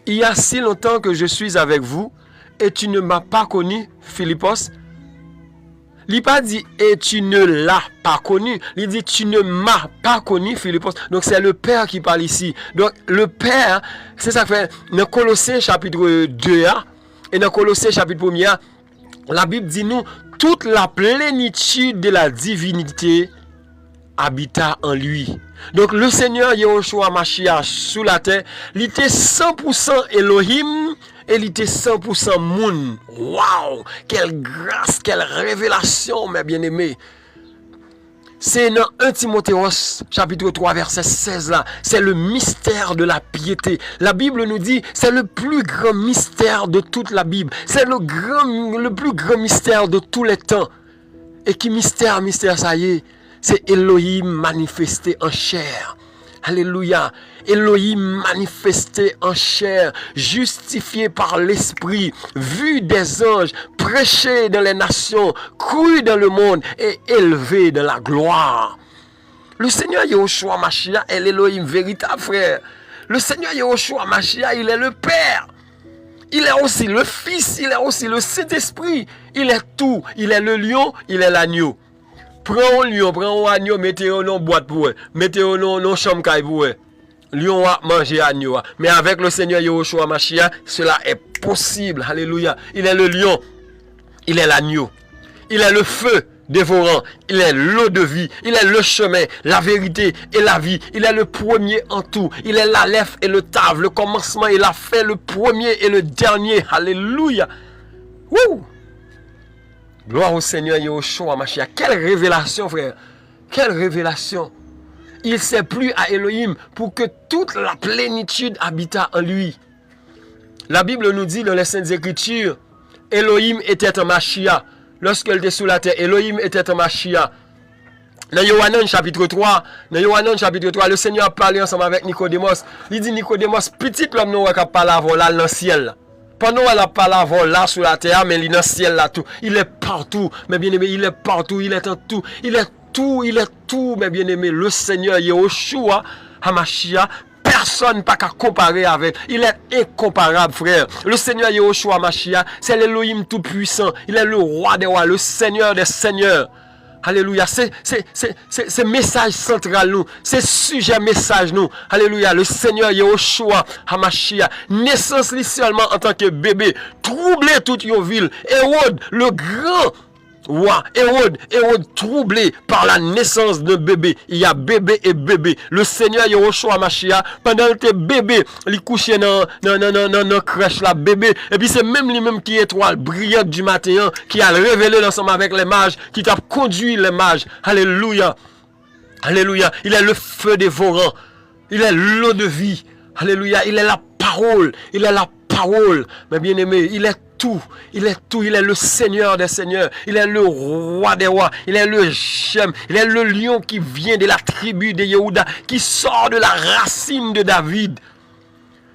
il y a si longtemps que je suis avec vous, et tu ne m'as pas connu, Philippos. Il n'a pas dit, et tu ne l'as pas connu. Il dit, tu ne m'as pas connu, Philippos. Donc c'est le Père qui parle ici. Donc le Père, c'est ça que fait, dans Colossiens chapitre 2, et dans Colossiens chapitre 1, la Bible dit nous, toute la plénitude de la divinité habita en lui. Donc le Seigneur Yehoshua Mashiach sous la terre, il était 100% Elohim et il était 100% moun. Waouh! Quelle grâce, quelle révélation, mes bien-aimés. C'est dans 1 Timotheos, chapitre 3, verset 16 là. C'est le mystère de la piété. La Bible nous dit, c'est le plus grand mystère de toute la Bible. C'est le plus grand mystère de tous les temps. Et qui mystère, ça y est, c'est Elohim manifesté en chair. Alléluia. Elohim manifesté en chair, justifié par l'Esprit, vu des anges, prêché dans les nations, cru dans le monde et élevé dans la gloire. Le Seigneur Yehoshua Mashiach est l'Elohim véritable, frère. Le Seigneur Yehoshua Mashiach, il est le Père. Il est aussi le Fils, il est aussi le Saint-Esprit. Il est tout. Il est le lion, il est l'agneau. Prends un lion, prends un agneau, mettez-le dans boîte pour eux. Mettez-le dans chambre pour eux. Lion va manger agneau. Mais avec le Seigneur Yahushua Mashiach, cela est possible. Alléluia. Il est le lion. Il est l'agneau. Il est le feu dévorant. Il est l'eau de vie. Il est le chemin, la vérité et la vie. Il est le premier en tout. Il est l'Aleph et le Tav, le commencement et la fin, le premier et le dernier. Alléluia. Wouh! Gloire au Seigneur Yahushua Mashiach. Quelle révélation, frère. Quelle révélation. Il s'est plu à Elohim pour que toute la plénitude habita en lui. La Bible nous dit dans les Saintes Écritures, Elohim était un Mashiach. Lorsqu'elle était sous la terre, Elohim était un Mashiach. Dans Yohanan chapitre 3, le Seigneur a parlé ensemble avec Nicodémos. Il dit, Nicodémos, petit l'homme nous a parlé avant là dans le ciel. Pendant qu'elle a parlé avant là sous la terre, mais il est dans le ciel là tout. Il est partout, mais bien aimé, il est partout, il est en tout. Il est tout, mes bien-aimés. Le Seigneur Yahushua HaMashiach, personne pas qu'à comparer avec. Il est incomparable, frère. Le Seigneur Yahushua HaMashiach, c'est l'Elohim tout-puissant. Il est le roi des rois, le Seigneur des seigneurs. Alléluia. C'est message central nous. C'est sujet message nous. Alléluia. Le Seigneur Yahushua HaMashiach. Naissance seulement en tant que bébé. Troublé toute une ville. Hérode, le grand roi, Hérode troublé par la naissance d'un bébé. Il y a bébé et bébé. Le Seigneur Yahushua HaMashiach, pendant que bébé, il couchait dans crèche là, bébé. Et puis c'est même lui-même qui est étoile brillante du matin, qui a révélé ensemble avec les mages, qui t'a conduit les mages. Alléluia. Alléluia. Il est le feu dévorant. Il est l'eau de vie. Alléluia. Il est la parole. Il est la parole. Mais bien aimé, il est tout, il est le Seigneur des seigneurs, il est le roi des rois, il est le Shem, il est le lion qui vient de la tribu de Yehuda, qui sort de la racine de David.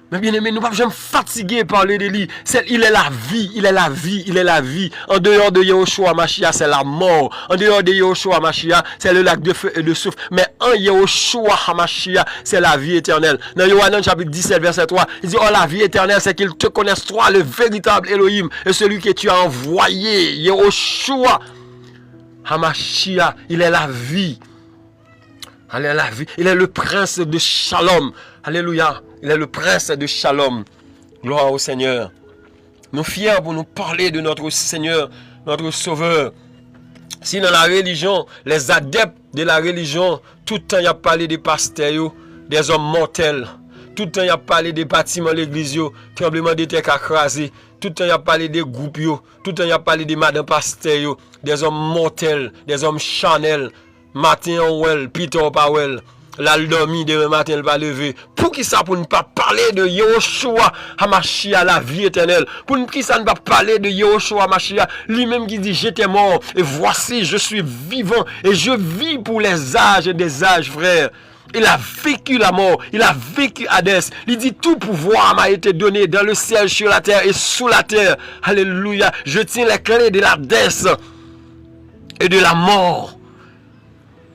Mais bien aimé, nous ne pouvons jamais fatiguer parler de lui. Il est la vie, il est la vie, il est la vie. En dehors de Yahushua HaMashiach, c'est la mort. En dehors de Yahushua HaMashiach, c'est le lac de feu et de souffle. Mais en Yahushua HaMashiach, c'est la vie éternelle. Dans Yohanan chapitre 17, verset 3, il dit, oh la vie éternelle, c'est qu'ils te connaissent toi, le véritable Elohim, et celui que tu as envoyé, Yahushua HaMashiach. Il est la vie. Il est la vie. Il est le prince de Shalom. Alléluia. Il est le prince de Shalom. Gloire au Seigneur. Nous fiers pour nous parler de notre Seigneur, notre Sauveur. Si dans la religion, les adeptes de la religion, tout le temps il y a parlé des pasteurs, des hommes mortels. Tout le temps il y a parlé des bâtiments de l'église, tremblement de terre crasé. Tout le temps il y a parlé des groupes, tout le temps il y a parlé des madame pasteurs, des hommes mortels, des hommes charnels. Matin on well, Peter pas well. Là, le dormi, demain matin, il va lever. Pour qui ça, pour ne pas parler de Yahushua HaMashiach, la vie éternelle? Pour qui ça ne pas parler de Yahushua HaMashiach, lui-même qui dit, j'étais mort, et voici, je suis vivant, et je vis pour les âges et des âges, frère. Il a vécu la mort, il a vécu Hadès. Il dit, tout pouvoir m'a été donné dans le ciel, sur la terre et sous la terre. Alléluia. Je tiens les clés de l'Hadès et de la mort.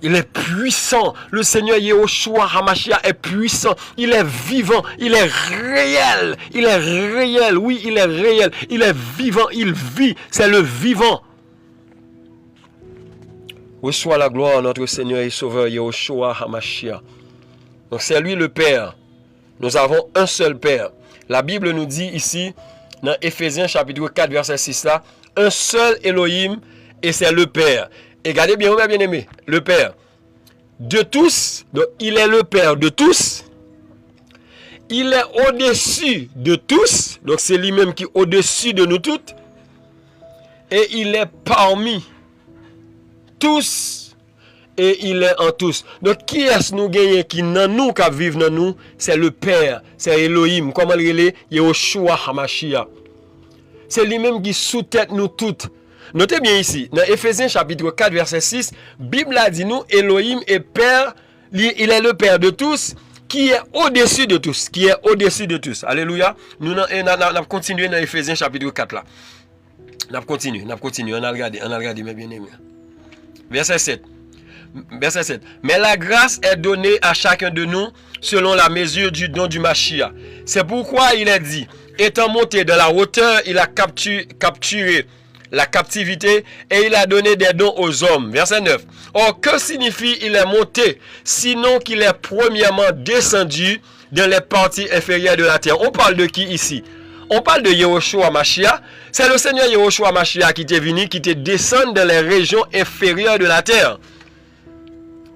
Il est puissant. Le Seigneur Yahushua HaMashiach est puissant. Il est vivant. Il est réel. Il est réel. Oui, il est réel. Il est vivant. Il vit. C'est le vivant. Reçois la gloire, notre Seigneur et Sauveur Yahushua HaMashiach. Donc c'est lui le Père. Nous avons un seul Père. La Bible nous dit ici, dans Éphésiens chapitre 4, verset 6 là, un seul Elohim et c'est le Père. Et regardez bien, bien aimé, le Père de tous, donc il est le Père de tous, il est au-dessus de tous, donc c'est lui-même qui est au-dessus de nous toutes, et il est parmi tous, et il est en tous. Donc qui est-ce nous gagnons qui dans nous, qui vivent dans nous? C'est le Père, c'est Elohim, comment il est? Yahushua HaMashiach. C'est lui-même qui sous-tête nous toutes. Notez bien ici, dans Éphésiens chapitre 4, verset 6, Bible a dit nous, Elohim est Père, il est le Père de tous, qui est au-dessus de tous, qui est au-dessus de tous. Alléluia. Nous avons continué dans Éphésiens chapitre 4 là. Nous avons continué, on a regardé, mes bien-aimés. Verset 7. Mais la grâce est donnée à chacun de nous selon la mesure du don du Mashiach. C'est pourquoi il est dit, étant monté de la hauteur, il a capturé la captivité et il a donné des dons aux hommes. Verset 9. Or, que signifie il est monté, sinon qu'il est premièrement descendu dans les parties inférieures de la terre? On parle de qui ici? On parle de Yehoshua Mashiach. C'est le Seigneur Yehoshua Mashiach qui était venu, qui était descendu dans les régions inférieures de la terre.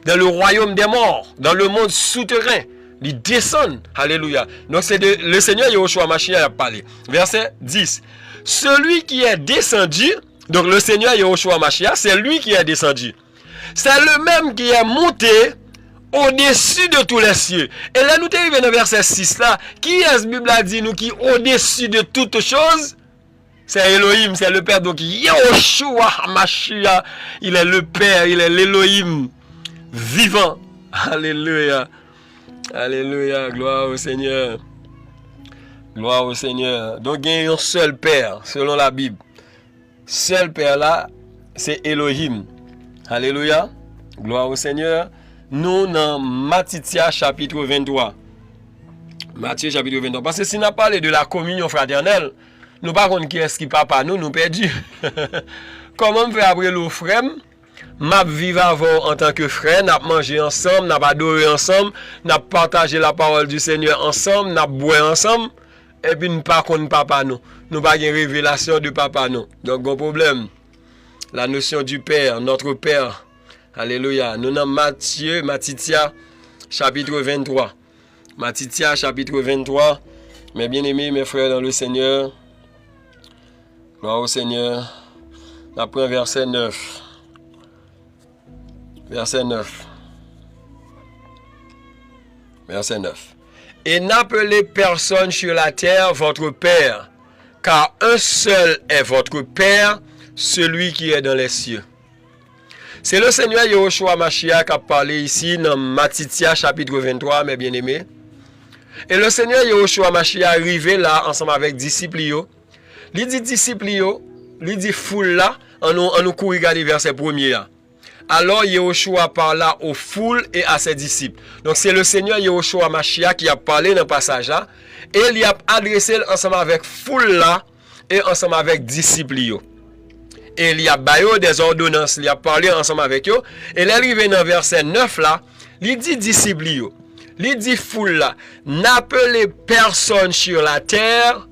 Dans le royaume des morts, dans le monde souterrain. Il descend. Alléluia. Donc c'est le Seigneur Yehoshua Mashiach a parlé. Verset 10. Celui qui est descendu, donc le Seigneur Yehoshua Mashiach, c'est lui qui est descendu. C'est le même qui est monté au-dessus de tous les cieux. Et là, nous arrivons dans verset 6 là. Qui est ce Bible a dit nous qui au-dessus de toutes choses? C'est Elohim, c'est le Père. Donc Yehoshua Mashiach, il est le Père, il est l'Elohim vivant. Alléluia. Alléluia. Gloire au Seigneur. Gloire au Seigneur. Donc il y a un seul Père, selon la Bible. Seul Père là, c'est Elohim. Alléluia. Gloire au Seigneur. Nous, dans Matthieu chapitre 23. Matthieu chapitre 23. Parce que si on a parlé de la communion fraternelle, nous ne savons pas qui est-ce qui papa nous perdus. Comment on fait après le frère? M'a vivre avant en tant que frère, n'a mangé ensemble, n'a adoré ensemble, n'a partagé la parole du Seigneur ensemble, n'a boire ensemble, et puis nous pas connaître papa nous. Nous pas une révélation de papa nous. Donc, bon problème. La notion du Père, notre Père. Alléluia. Nous dans Matthieu chapitre 23. Matthieu chapitre 23. Mes bien-aimés, mes frères dans le Seigneur. Gloire au Seigneur. On prend verset 9. Verset 9. Verset 9. Et n'appelez personne sur la terre votre Père, car un seul est votre Père, celui qui est dans les cieux. C'est le Seigneur Yehoshua Mashiach qui a parlé ici dans Matthieu chapitre 23, mes bien-aimés. Et le Seigneur Yehoshua Mashiach est arrivé là ensemble avec disciples. Il dit disciples, il dit foule là, on nous court regarder verset 1er là. Alors Yehoshua parla aux foules et à ses disciples. Donc c'est le Seigneur Yehoshua Mashiach qui a parlé dans le passage là. Et il a adressé ensemble avec foule là et ensemble avec disciples. Et il y a baillé des ordonnances, il a parlé ensemble avec eux. Et il est arrivé dans verset 9 là, il dit disciples, il dit foule là, n'appelez personne sur la terre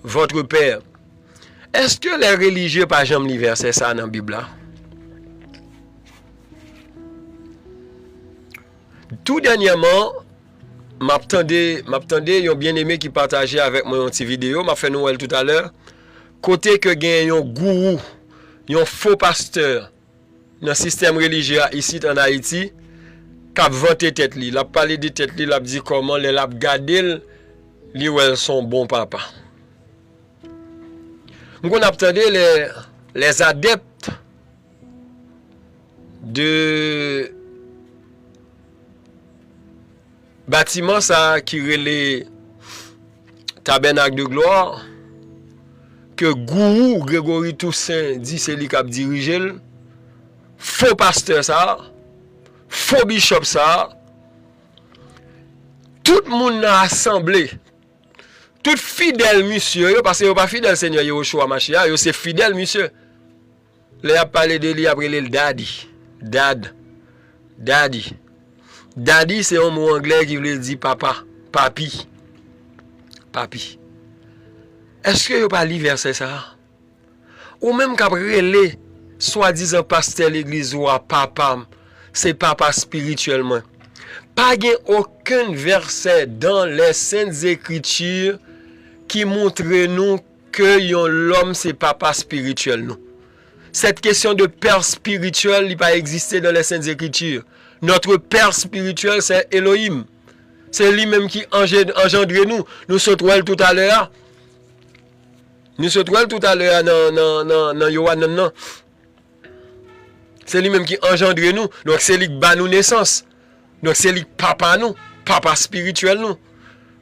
votre Père. Est-ce que les religieux par exemple li verset ça dans la Bible là? Tout dernièrement, m'attendais un bien-aimé qui partageait avec moi une petite vidéo, m'a fait Noël tout à l'heure. Côté que gagne un gourou, un faux pasteur dans le système religieux ici en Haïti, qui a vanté tête li, il a parlé de tête li, il a dit comment les l'a gardé, li ou elles sont bons papa. On attendait les adeptes de bâtiment ça qui relait tabernacle de gloire que gourou Grégory Toussaint dit c'est lui qui a dirigé, faux pasteur ça, faux bishop ça, tout le monde a assemblé, tout fidèle monsieur, parce que vous pas fidèle Seigneur Yehoshua Mashiach, c'est fidèle monsieur. Là a parlé de lui après le daddy, daddy. Daddy, c'est un mot anglais qui veut dire papa, papi. Papi. Est-ce que vous pas lu verset ça? Ou même qu'après les soi-disant pasteur l'église ou papa, c'est papa spirituellement. Pas aucun verset dans les saintes écritures qui montre nous que l'homme c'est papa spirituel nous. Cette question de père spirituel il pas existé dans les saintes écritures. Notre Père spirituel, c'est Elohim. C'est lui-même qui engendre nous. Nous sommes tout à l'heure. Nous sommes tout à l'heure dans Yohanan. C'est lui-même qui engendre nous. Donc c'est lui qui bat nous naissance. Donc c'est lui papa nous. Papa spirituel nous.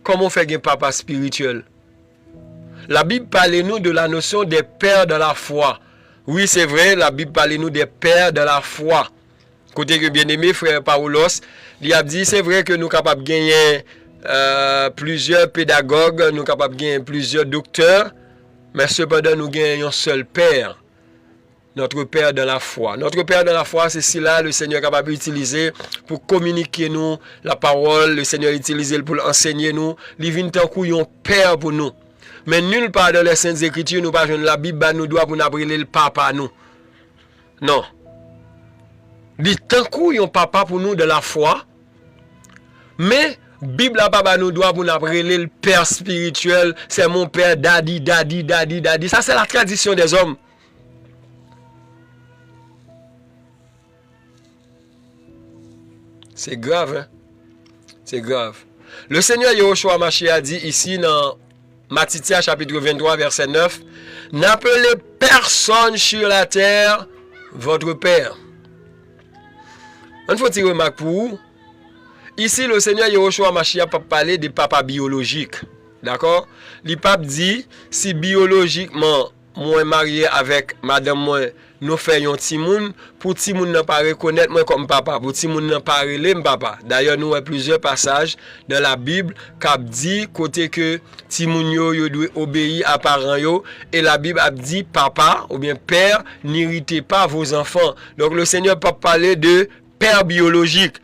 Comment on fait un papa spirituel? La Bible parle nous de la notion des pères de la foi. Oui, c'est vrai, la Bible parle nous des pères de la foi. Côté que bien-aimé frère Paulos, il a dit c'est vrai que nous sommes capables de gagner plusieurs pédagogues, nous sommes capables de gagner plusieurs docteurs, mais cependant nous gagnons un seul Père. Notre Père dans la foi. Notre Père dans la foi, c'est cela le Seigneur est capable d'utiliser pour communiquer nous la parole. Le Seigneur utilise pour enseigner nous. Il vient tant qu'on Père pour nous. Mais nulle part dans les Saintes Écritures, nous pas la Bible nous doit pour nous appeler le papa nous. Non. Il tant qu'on papa pour nous de la foi. Mais Bible la papa nous doit pour nous appeler le Père spirituel. C'est mon Père, daddy. Ça c'est la tradition des hommes. C'est grave, hein? C'est grave. Le Seigneur Yahushua Mashiach dit ici dans Matthieu chapitre 23 verset 9, n'appelez personne sur la terre votre Père. On faut tirer remarque pour vous. Ici, le Seigneur Yahushua Mashiach pas parler de papa biologique. D'accord? Le pape dit, si biologiquement, moi marié avec madame moi, nous faisons petit moun, pour petit moun n'a pas reconnaître moi comme papa, pour petit moun n'a pas relé papa. D'ailleurs, nous avons plusieurs passages dans la Bible qui dit côté que petit moun yo doit obéir à parents yo, et la Bible a dit papa ou bien père, n'irritez pas vos enfants. Donc le Seigneur pas parler de père biologique.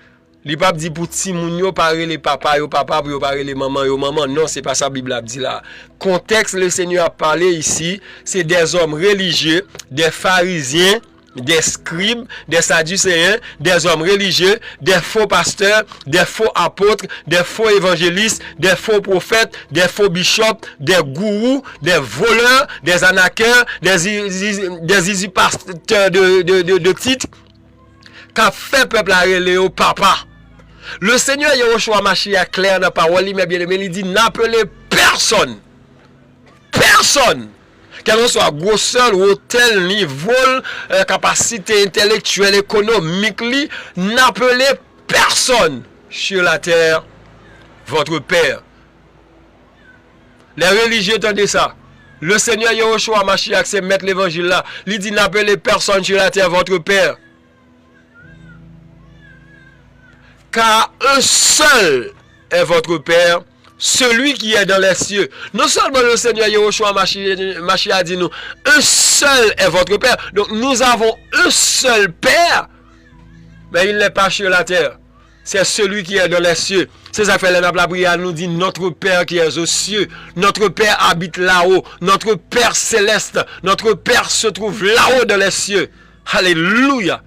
Le pape dit pour ti moun yo parler les papa pour parler les maman yo maman. Non, c'est pas ça la Bible a dit là. Contexte le Seigneur a parlé ici, c'est des hommes religieux, des pharisiens, des scribes, des sadducéens, des hommes religieux, des faux pasteurs, des faux apôtres, des faux évangélistes, des faux prophètes, des faux bishops, des gourous, des voleurs, des anaqueurs, des usurpateurs de titres, qui a fait peuple à relais au papa. Le Seigneur Yahushua Mashiach clair dans la parole, mais bien aimé, il dit n'appelez personne. Personne. Quel soit grosseur ou tel niveau, capacité intellectuelle, économique, n'appelez personne sur la terre votre Père. Les religieux entendez ça. Le Seigneur Yahushua Mashiach, c'est mettre l'évangile là. Il dit n'appelez personne sur la terre votre Père. Car un seul est votre Père, celui qui est dans les cieux. Non seulement le Seigneur Yahushua Mashiach dit nous, un seul est votre Père. Donc nous avons un seul Père, mais il n'est pas sur la terre. C'est celui qui est dans les cieux. C'est ça que fait la prière nous dit notre Père qui est aux cieux. Notre Père habite là-haut. Notre Père céleste. Notre Père se trouve là-haut dans les cieux. Alléluia.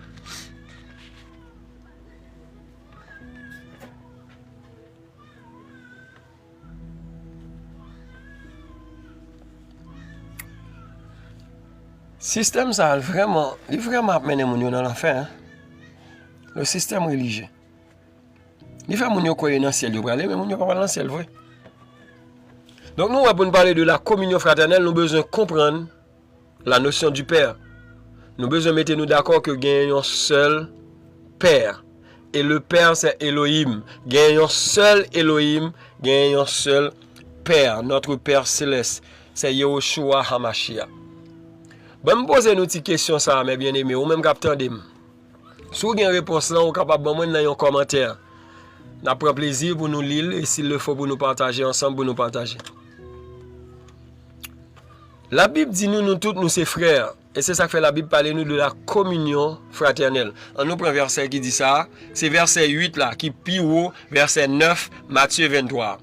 Système ça vraiment amené mon dans l'enfer. Hein? Le système religieux. Il fait mon yo croire dans le ciel, mais mon yo pas dans le ciel vrai. Donc nous pour nous parler de la communion fraternelle, nous besoin comprendre la notion du Père. Nous besoin mettre nous d'accord que gagne un seul Père. Et le Père c'est Elohim. Gagne un seul Elohim, gagne un seul Père, notre Père céleste, c'est Yahushua HaMashiach. Bon, me poser une petite question ça, mes bien-aimés, ou même capteur dem. Si vous avez une réponse là, vous êtes capable de me dans un commentaire. N'a pas plaisir pour nous lire et s'il le faut pour nous partager ensemble, pour nous partager. La Bible dit nous tous, nous ses frères. Et c'est ça que fait la Bible parler nous de la communion fraternelle. On nous prend verset qui dit ça. C'est verset 8 là, qui pire haut, verset 9, Matthieu 23.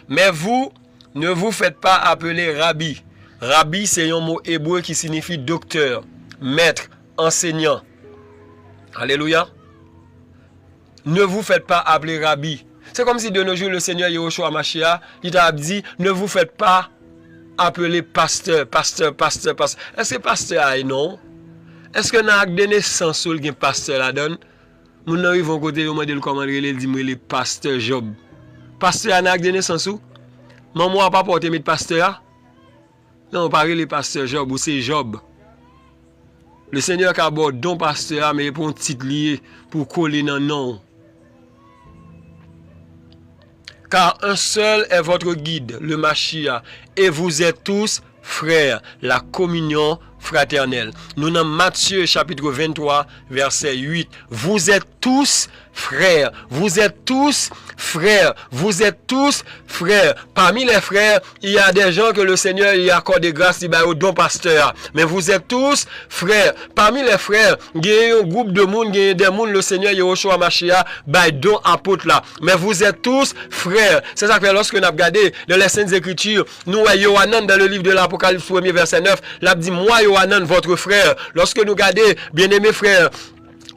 Mais vous, ne vous faites pas appeler rabbi. Rabbi, c'est un mot hébreu qui signifie docteur, maître, enseignant. Alléluia. Ne vous faites pas appeler rabbi. C'est comme si de nos jours, le Seigneur Yahushua Mashiach, il t'a dit, ne vous faites pas appeler pasteur. Est-ce que pasteur a non? Est-ce que dans l'acte de naissance, il y a un pasteur là-dedans? Nous arrivons côté, on m'a dit le commandeur, il dit, le pasteur Job. Pasteur a un acte de naissance ou? Maman n'a pas porté mes pasteur? Non, on parle de pasteur Job ou c'est Job. Le Seigneur qui aborde don pasteur, mais pour un titre lié, pour coller dans le nom. Car un seul est votre guide, le Mashiach, et vous êtes tous frères. La communion fraternelle. Nous dans Matthieu chapitre 23 verset 8. Vous êtes tous frères. Vous êtes tous frères. Vous êtes tous frères. Parmi les frères, il y a des gens que le Seigneur y accorde grâce au don pasteur. Mais vous êtes tous frères. Parmi les frères, il y a un groupe de monde, il y a des monde, le Seigneur Yahushua Mashiach, don apôtre là. Mais vous êtes tous frères. C'est ça que lorsque nous avons regardé dans les Saintes Écritures, nous voyons Yohanan dans le livre de l'Apocalypse 1er verset 9, l'a dit, moi Yohanan, votre frère. Lorsque nous regardons, bien-aimés frères,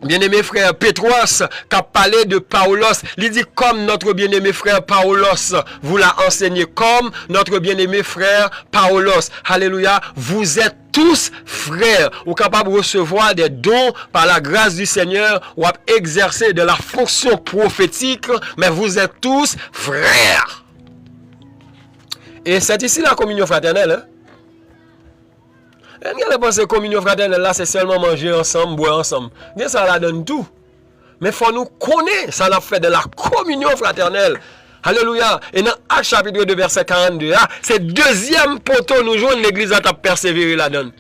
bien-aimé frère Pétros, qui a parlé de Paulos, il dit comme notre bien-aimé frère Paulos vous l'a enseigné, comme notre bien-aimé frère Paulos. Alléluia, vous êtes tous frères, ou capables de recevoir des dons par la grâce du Seigneur, ou à exercer de la fonction prophétique, mais vous êtes tous frères. Et c'est ici la communion fraternelle, hein? Vous pensez que la communion fraternelle là, c'est seulement manger ensemble, boire ensemble. Ça la donne tout. Mais il faut nous connaître, ça l'a fait de la communion fraternelle. Alléluia. Et dans Actes chapitre 2, verset 42, c'est deuxième poteau nous jouons l'église à persévérer la donne.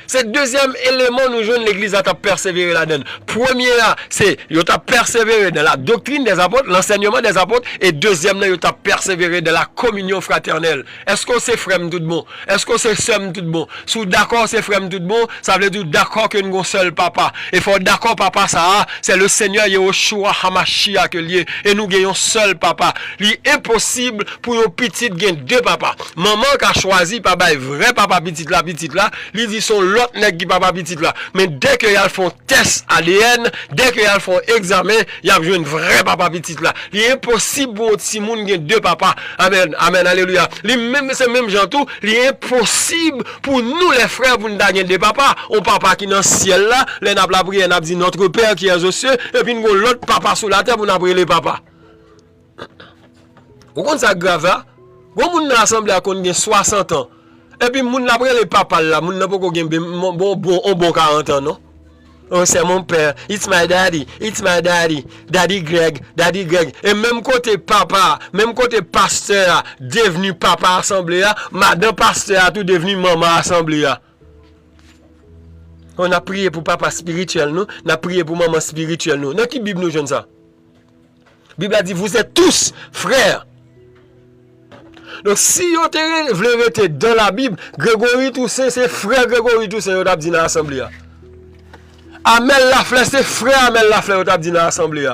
C'est deuxième élément nous jouons l'église à persévérer la donne. Premier là, c'est il t'a persévéré dans la doctrine des apôtres, l'enseignement des apôtres, et deuxième là, il t'a persévéré dans la communion fraternelle. Est-ce que c'est frère tout bon? Est-ce que c'est somme tout bon? Si d'accord c'est frère tout bon, ça veut dire d'accord que nous avons seul papa. Et faut d'accord papa ça, c'est le Seigneur Yahushua Hamashiach que lié et nous gagnons seul papa. Il est impossible pour une petite gain deux papas. Maman qui a choisi papa vrai papa petite là, il dit son l'autre nèg qui papa petit là. Mais dès que ils font test ADN, dès que ils font examen, ils ont joué une vraie papa petit là. Il est impossible pour un petit monde gagne deux papas. Amen, amen, alléluia. Même c'est même gens tout, il est impossible pour nous les frères pour nous gagner deux papas. On papa qui dans le ciel là, les n'a la prière n'a dit notre Père qui est aux cieux et puis nous l'autre papa sur la terre pour nous prier les papas. Vous comprenez ça grave là? Bon monde dans l'assemblée a qu'on 60 ans. Et puis, moun après les papas là, moun n'a pas qu'on bon 40 ans, non? Oh, c'est mon père, it's my daddy, daddy Greg. Et même côté papa, même côté pasteur, devenu papa assemblée, madame pasteur, tout devenu maman assemblée. On a prié pour papa spirituel, nous, on a prié pour maman spirituelle, nous. Dans qui Bible nous jeune ça? Bible a dit, vous êtes tous frères. Donc, si vous voulez rester dans la Bible, Grégory Toussaint, c'est frère Grégory Toussaint, vous avez dit dans l'assemblée. Amel Lafleur, c'est frère Amel Lafleur, vous avez dit dans l'assemblée.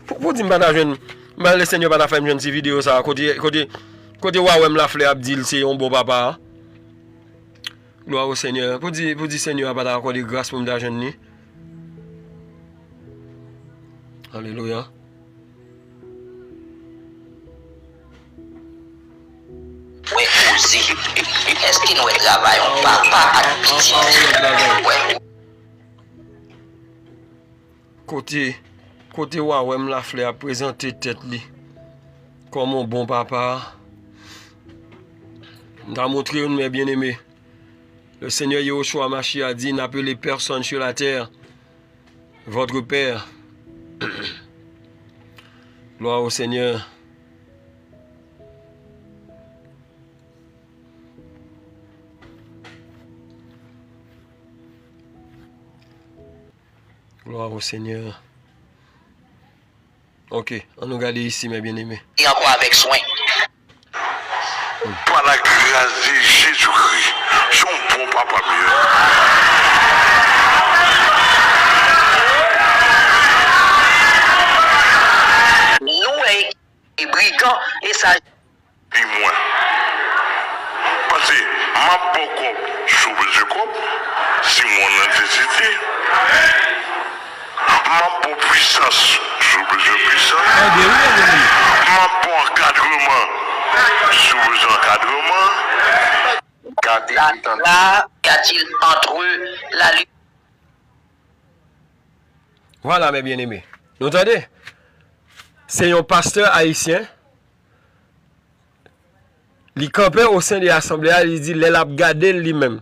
Pour dire que le Seigneur va faire une petite vidéo, ça, côté Wawem Lafleur a dit c'est un bon papa. Gloire au Seigneur. Pour dire Seigneur va accorder grâce pour me dire jeune. Alléluia. Oui, aussi. Est-ce qu'il nous travaille papa à petit? Côté Wawem Lafleur a présenté tête li comme un bon papa. Nous a montré mes bien-aimés. Le Seigneur Yahushua Mashiach a dit n'appelez personne sur la terre votre Père. Gloire au Seigneur. Gloire au Seigneur. Ok, on nous regarde ici, mes bien-aimés. Et encore avec soin. Par la grâce de Jésus-Christ, son bon papa mieux. Nous, les brigands, et ça. Dis-moi. Parce que ma beaucoup sous le corps, c'est mon intensité. Ma bonne puissance sous le puissance. Ma bon encadrement sous le encadrement. Là, qu'y a-t-il entre eux la lutte? Voilà, mes bien-aimés. Vous entendez? C'est un pasteur haïtien. Il campait au sein de l'assemblée, il dit, il a gardé lui-même.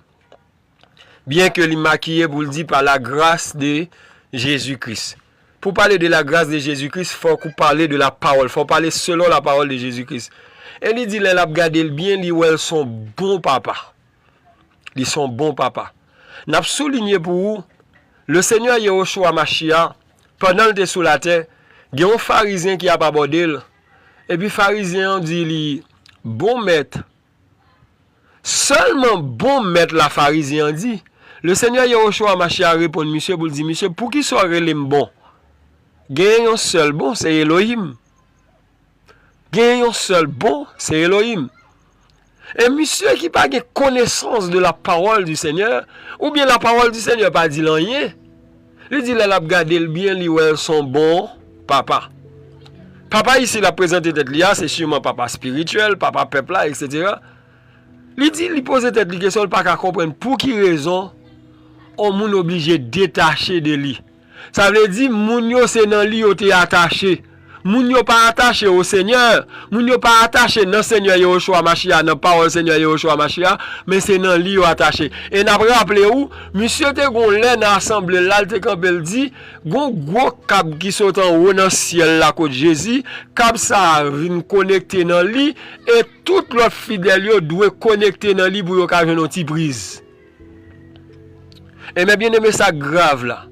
Bien que il maquillé pour le dire par la grâce de Jésus-Christ. Pour parler de la grâce de Jésus-Christ, il faut parler de la parole. Il faut parler selon la parole de Jésus-Christ. Et il dit, il a gardé bien, il est son bon papa. Ils sont bons papa. N'a souligné pour vous, le Seigneur Yahushua Mashiach, pendant le sous la terre, il y a un pharisien qui a pas abordé. Et puis pharisien dit lui, bon maître. Seulement bon maître la pharisien dit. Le Seigneur Yahushua Mashiach répond monsieur pour dire monsieur pour qui soit relé bon. Gagne un seul bon, c'est Elohim. Gagne un seul bon, c'est Elohim. Et monsieur qui n'a pas connaissance de la parole du Seigneur, ou bien la parole du Seigneur pas dit rien, il dit là, regardez le bien, lui, où sont bons, papa. Papa ici, la présenté tête là, c'est sûrement papa spirituel, papa peuple là, etc. Il dit, il pose tête la question, il pas qu'à comprendre pour qui raison on moun obligé détacher de lui. Ça veut dire, moun yo c'est dans lui, yo t'es attaché. Moun yo pas attaché au Seigneur. Moun yo pas attaché dans Seigneur Yahushua Mashiach, dans parole Seigneur Yahushua Mashiach, mais c'est dans lui yo attaché. Et n'a rappelé où, monsieur te gon lè dans assemblée là, te campé dit, gon gros câble qui saute en haut dans ciel là côté Jésus, câble ça vient connecter dans lui et tout l'autre fidèle yo doit connecter dans lui pour yo ka joindre une petite prise. Et mais bien aimé ça grave là.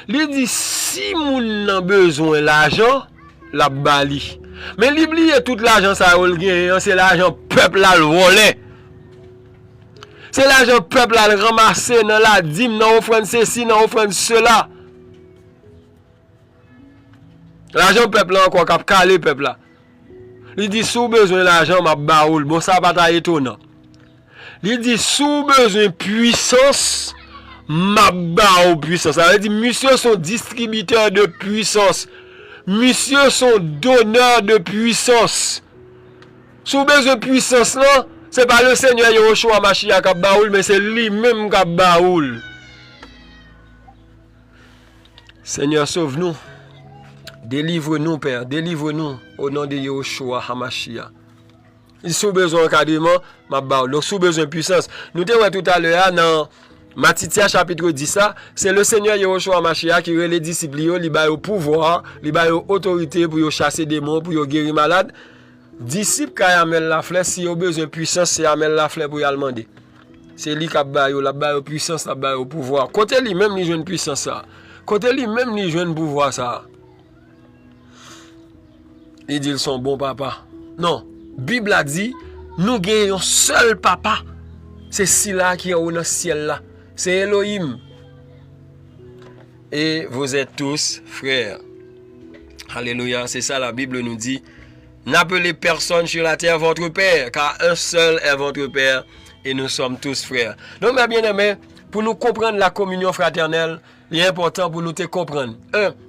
Il dit si moun nan besoin l'argent, la bali. Mais l'oublie tout l'argent ça ou le c'est l'argent peuple là le voler. C'est l'argent peuple là le ramasser dans la dîme, dans offrande ceci, dans offrande cela. L'argent peuple là encore cap calé peuple là. Il dit sous besoin l'argent m'a baoul. Bon ça pas ta étonnant. Il dit sous besoin puissance m'a baoul puissance. Ça veut dire monsieur son distributeur de puissance. Monsieur son donneur de puissance. Sous besoin puissance là, c'est pas le Seigneur Yahushua Mashiach qui baoul, mais c'est lui-même qui baoul. Seigneur sauve-nous. Délivre-nous, Père. Délivre-nous au nom de Yahushua HaMashiach. Il sous besoin encadrement, ma baoul. Donc sous besoin puissance. Nous t'avons tout à l'heure dans Matitia chapitre 10 ça, c'est le Seigneur Yahushua HaMashiach qui relève les disciples, il ba au pouvoir, il ba au autorité pour chasser des démons, pour guérir malade. Disciple qui amène la flèche, si il a besoin de puissance, c'est amène la flèche pour y demander. C'est lui qui a la puissance, la au pouvoir. Côté lui même il joue une puissance ça. Côté lui même il joue un pouvoir ça. Il dit ils sont bons papa. Non, Bible a dit nous gagnons seul papa. C'est celui-là qui est au ciel là. C'est Elohim. Et vous êtes tous frères. Alléluia, c'est ça la Bible nous dit. N'appelez personne sur la terre votre père, car un seul est votre père et nous sommes tous frères. Donc mes bien-aimés, pour nous comprendre la communion fraternelle, il est important pour nous te comprendre.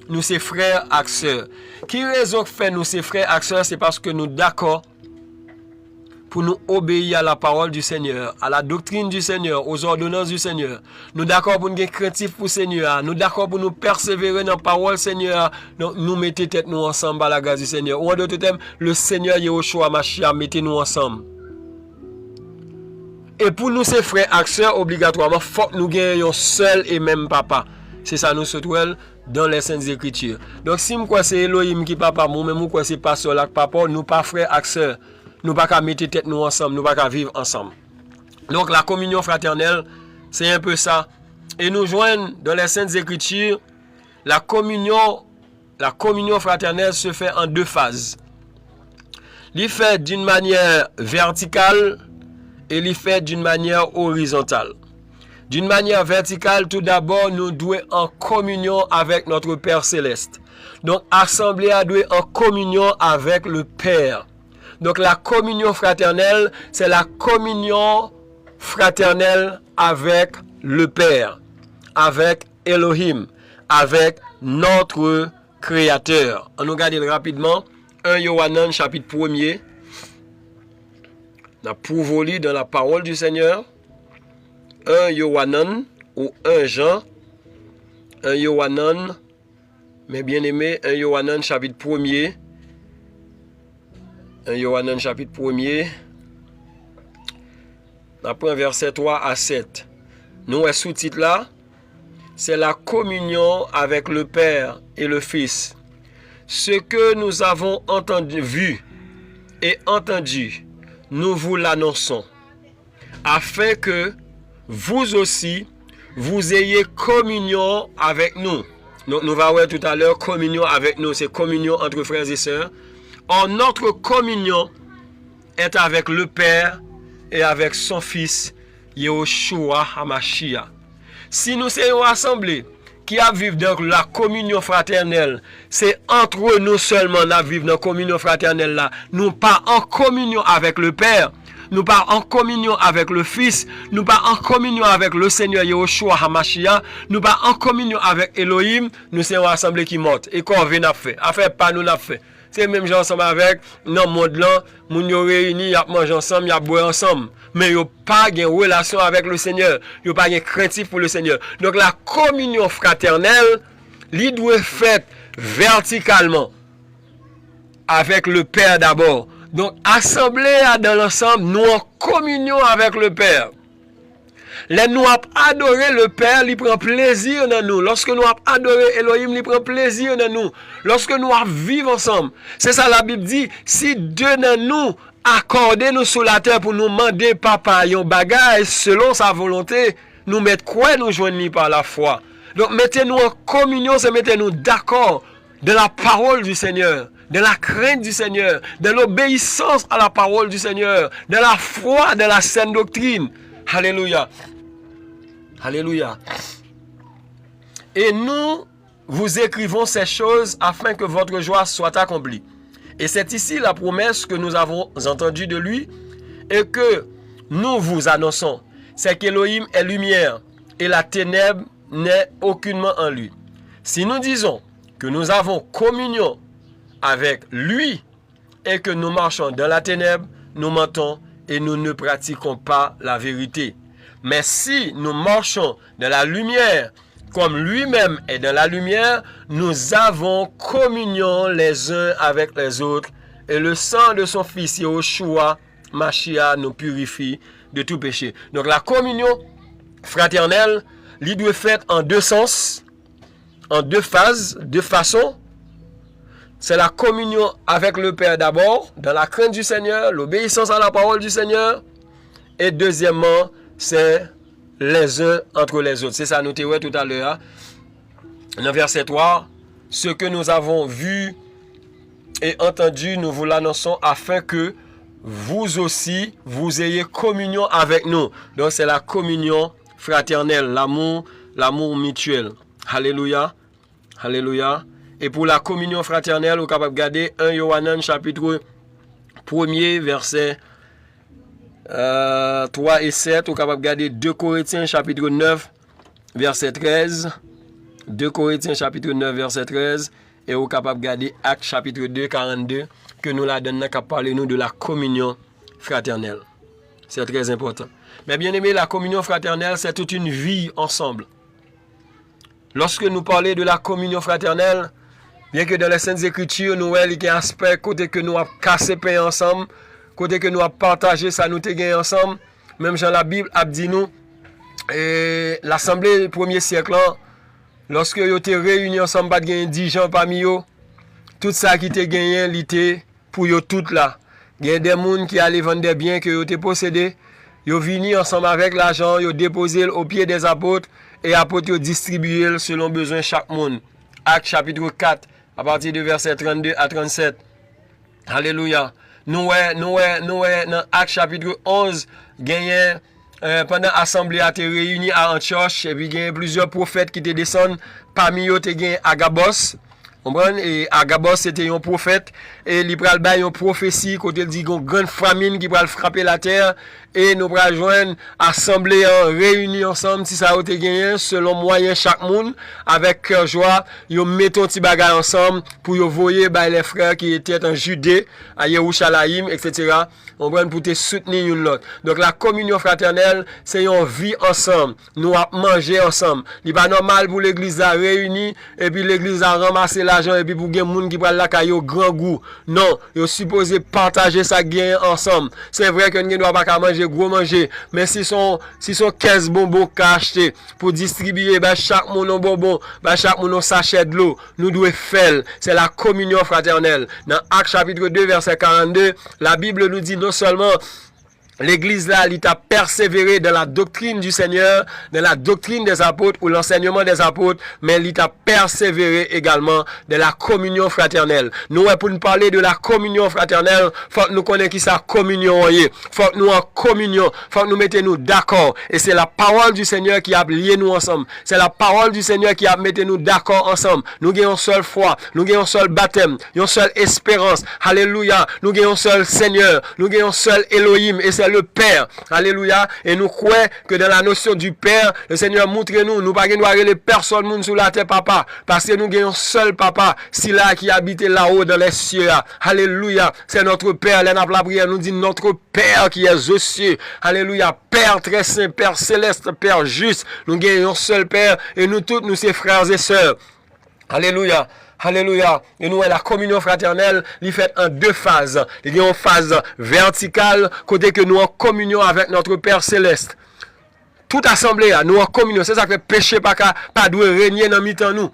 Nous sommes frères et sœurs. Qui raison fait nous sommes frères et sœurs, c'est parce que nous d'accord pour nous obéir à la parole du Seigneur, à la doctrine du Seigneur, aux ordonnances du Seigneur. Nous d'accord pour nous être craintifs pour le Seigneur. Nous d'accord pour nous persévérer dans la parole Seigneur. Donc, nous mettons tête nous ensemble à la grâce du Seigneur. Ou en d'autres termes, le Seigneur Yahushua Mashiach mettez-nous ensemble. Et pour nous, ces frères et sœurs, obligatoirement, il faut que nous gagnions seul et même papa. C'est ça nous se trouve dans les Saintes Écritures. Donc, si moi c'est Elohim qui papa, moi même moi c'est pasteur là papa, nous pas frères et sœurs. Nous ne pouvons pas mettre tête nous ensemble, nous ne pouvons pas vivre ensemble. Donc la communion fraternelle, c'est un peu ça. Et nous joignons dans les Saintes Écritures, la communion fraternelle se fait en deux phases. Il fait d'une manière verticale et il fait d'une manière horizontale. D'une manière verticale, tout d'abord, nous devons en communion avec notre Père Céleste. Donc, assemblée à doit en communion avec le Père. Donc la communion fraternelle, c'est la communion fraternelle avec le Père, avec Elohim, avec notre Créateur. On nous regarde rapidement 1 Yohanan chapitre 1er. On a prouvé dans la parole du Seigneur. 1 Yohanan ou 1 Jean. 1 Yohanan, mes bien-aimés, 1 Yohanan chapitre 1er. 1 Yohanan chapitre 1er, après verset 3 à 7. Nous, un sous-titre là, c'est la communion avec le Père et le Fils. Ce que nous avons entendu, vu et entendu, nous vous l'annonçons, afin que vous aussi, vous ayez communion avec nous. Donc, nous allons voir tout à l'heure, communion avec nous, c'est communion entre frères et sœurs. Or, notre communion est avec le Père et avec son Fils, Yahushua HaMashiach. Si nous sommes assemblés qui a vivre dans la communion fraternelle, c'est entre nous seulement nous vivons dans la communion fraternelle là. Nous pas en communion avec le Père, nous pas en communion avec le Fils, nous pas en communion avec le Seigneur Yahushua HaMashiach, nous pas en communion avec Elohim, nous sommes assemblés qui morte. Et qu'on vient fait, affaire pas nous n'a fait. C'est même gens ensemble avec dans le monde là, moun yo réunis, y a manger ensemble, y a boire ensemble, mais yo pas une relation avec le Seigneur, yo pas une craintif pour le Seigneur. Donc la communion fraternelle, li doit faite verticalement avec le Père d'abord. Donc assemblée dans l'ensemble, nous en communion avec le Père. Les nous adorer le Père, il prend plaisir dans nous. Lorsque nous adorer Elohim, il prend plaisir dans nous. Lorsque nous vivons ensemble, c'est ça la Bible dit, si deux dans nous accordez nous sur la terre pour nous demander papa yon bagay selon sa volonté, nous mettons quoi nous joignons par la foi. Donc mettez-nous en communion, c'est mettez-nous d'accord de la parole du Seigneur, de la crainte du Seigneur, de l'obéissance à la parole du Seigneur, de la foi, de la saine doctrine. Alléluia. Alléluia. Et nous vous écrivons ces choses afin que votre joie soit accomplie. Et c'est ici la promesse que nous avons entendue de lui et que nous vous annonçons. C'est qu'Elohim est lumière et la ténèbre n'est aucunement en lui. Si nous disons que nous avons communion avec lui et que nous marchons dans la ténèbre, nous mentons et nous ne pratiquons pas la vérité. Mais si nous marchons dans la lumière, comme lui-même est dans la lumière, nous avons communion les uns avec les autres, et le sang de son Fils Yahushua Mashiach nous purifie de tout péché. Donc la communion fraternelle, elle doit être faite en deux sens, en deux phases, deux façons. C'est la communion avec le Père d'abord, dans la crainte du Seigneur, l'obéissance à la parole du Seigneur. Et deuxièmement, c'est les uns entre les autres. C'est ça, nous t'avons tout à l'heure. Dans verset 3, ce que nous avons vu et entendu, nous vous l'annonçons afin que vous aussi, vous ayez communion avec nous. Donc c'est la communion fraternelle, l'amour mutuel. Alléluia. Alléluia. Et pour la communion fraternelle, vous êtes capable de regarder 1 Yohanan chapitre 1er, verset 3 et 7. Vous êtes capable de regarder 2 Corinthiens chapitre 9, verset 13. 2 Corinthiens chapitre 9, verset 13. Et vous êtes capable de regarder Actes chapitre 2, 42, que nous la donnons qui parle nous de la communion fraternelle. C'est très important. Mais bien aimé, la communion fraternelle, c'est toute une vie ensemble. Lorsque nous parlons de la communion fraternelle, bien que dans les Saintes Écritures, nous voyons qu'il y a un aspect côté que nous avons cassé pain ensemble, côté que nous avons partagé ça, nous avons gagné ensemble. Même dans la Bible, a dit nous, et l'Assemblée du premier siècle, lorsque vous étiez réunis ensemble, pas de 10 gens parmi eux, tout ça qui était gagné, c'était pour eux toutes là. Il y a des gens qui allaient vendre des biens que vous avez possédés, ils sont venus ensemble avec l'argent, ils ont déposé au pied des apôtres, et apôtres ont distribué selon besoin chaque monde. Actes chapitre 4, à partir de verset 32 à 37. Alléluia. Nous, dans Actes chapitre 11, pendant l'assemblée a été réunie à Antioche, et puis il y a plusieurs prophètes qui étaient descendus. Parmi eux, il y a Agabos. Et Agabos c'était un prophète. Et il pral bay une prophétie, côté dit une grande famine qui pral frapper la terre. Et nous pral joindre, assemblée, réunis ensemble, si ça a été gagné, selon moyen chaque monde, avec cœur joie, ils mettent un petit bagage ensemble, pour vous voyer les frères qui étaient en Judée, à Yerushalayim, etc. On prend pour te soutenir une l'autre. Donc la communion fraternelle, c'est une vie ensemble. Nous à manger ensemble. Il n'est pas normal pour l'église à réunir, et puis l'église à ramasser l'argent, et puis pour des gens qui prennent la caille au grand goût. Non, ils sont supposés partager ça gain ensemble. C'est vrai que nous ne doit pas manger gros manger, mais si sont 15 bonbons qu'à acheter pour distribuer, chaque monde un bonbon, chaque monde un sachet de l'eau, nous devons faire. C'est la communion fraternelle. Dans Actes chapitre 2, verset 42, la Bible nous dit non seulement L'église là, il t'a persévéré dans la doctrine du Seigneur, dans la doctrine des apôtres ou l'enseignement des apôtres, mais il t'a persévéré également dans la communion fraternelle. Nous, pour nous parler de la communion fraternelle, faut que nous connaissions qui ça communion est. Faut que nous en communion, faut que nous mettions d'accord. Et c'est la parole du Seigneur qui a lié nous ensemble. C'est la parole du Seigneur qui a mis nous d'accord ensemble. Nous avons une seule foi, nous avons un seul baptême, une seule espérance. Alléluia. Nous avons un seul Seigneur, nous avons un seul Elohim et c'est le Père. Alléluia. Et nous croyons que dans la notion du Père, le Seigneur montre-nous, nous ne pouvons pas les personnes sur la terre, papa. Parce que nous avons un seul papa, si là qui habite là-haut dans les cieux. Alléluia. C'est notre Père. La prière nous dit notre Père qui est aux cieux. Alléluia. Père très saint, Père céleste, Père juste. Nous avons un seul Père et nous tous, nous ses frères et sœurs. Alléluia. Alléluia. Et nous, la communion fraternelle, il fait en deux phases. Il y a une phase verticale, côté que nous en communion avec notre Père céleste. Toute assemblée, nous en communion. C'est ça que péché pas doit régner dans mi-temps nous.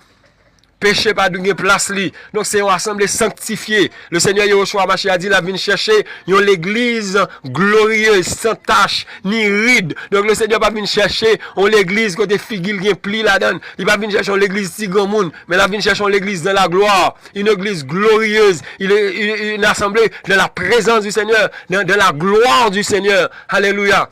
Péché pas de place li. Donc c'est une assemblée sanctifiée. Le Seigneur Yahushua Mashiach a dit, il a venu chercher l'église glorieuse, sans tache, ni ride. Donc le Seigneur pas venu chercher l'église côté figil qui pli là-dedans. Il pas venu chercher l'église Tigamoun, mais il a venu chercher l'église de la gloire. Une église glorieuse. Il est une assemblée de la présence du Seigneur, de la gloire du Seigneur. Alléluia.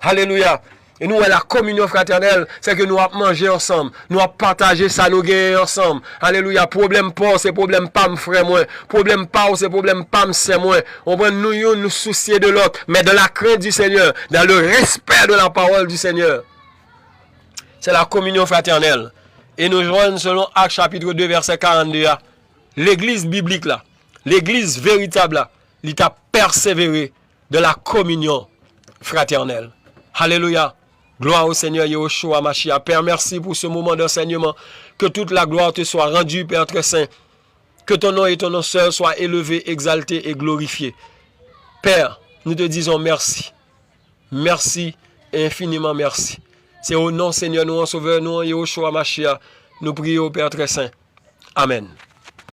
Alléluia. Et nous, la communion fraternelle, c'est que nous avons mangé ensemble. Nous avons partagé ça, nous gagnons ensemble. Alléluia. Problème pas, c'est problème pas, mon frère, moi. Problème pas, c'est problème pas, c'est moi. On prend nous soucier de l'autre, mais de la crainte du Seigneur, dans le respect de la parole du Seigneur. C'est la communion fraternelle. Et nous joignons selon Actes chapitre 2, verset 42. L'église biblique là, l'église véritable là, il a persévéré de la communion fraternelle. Alléluia. Gloire au Seigneur Yahushua Mashiach. Père, merci pour ce moment d'enseignement. Que toute la gloire te soit rendue, Père très saint. Que ton nom et ton nom seul soient élevés, exaltés et glorifiés. Père, nous te disons merci. Merci et infiniment merci. C'est au nom, Seigneur, nous en sauveur, nous en Yahushua Mashiach. Nous prions, Père très saint. Amen.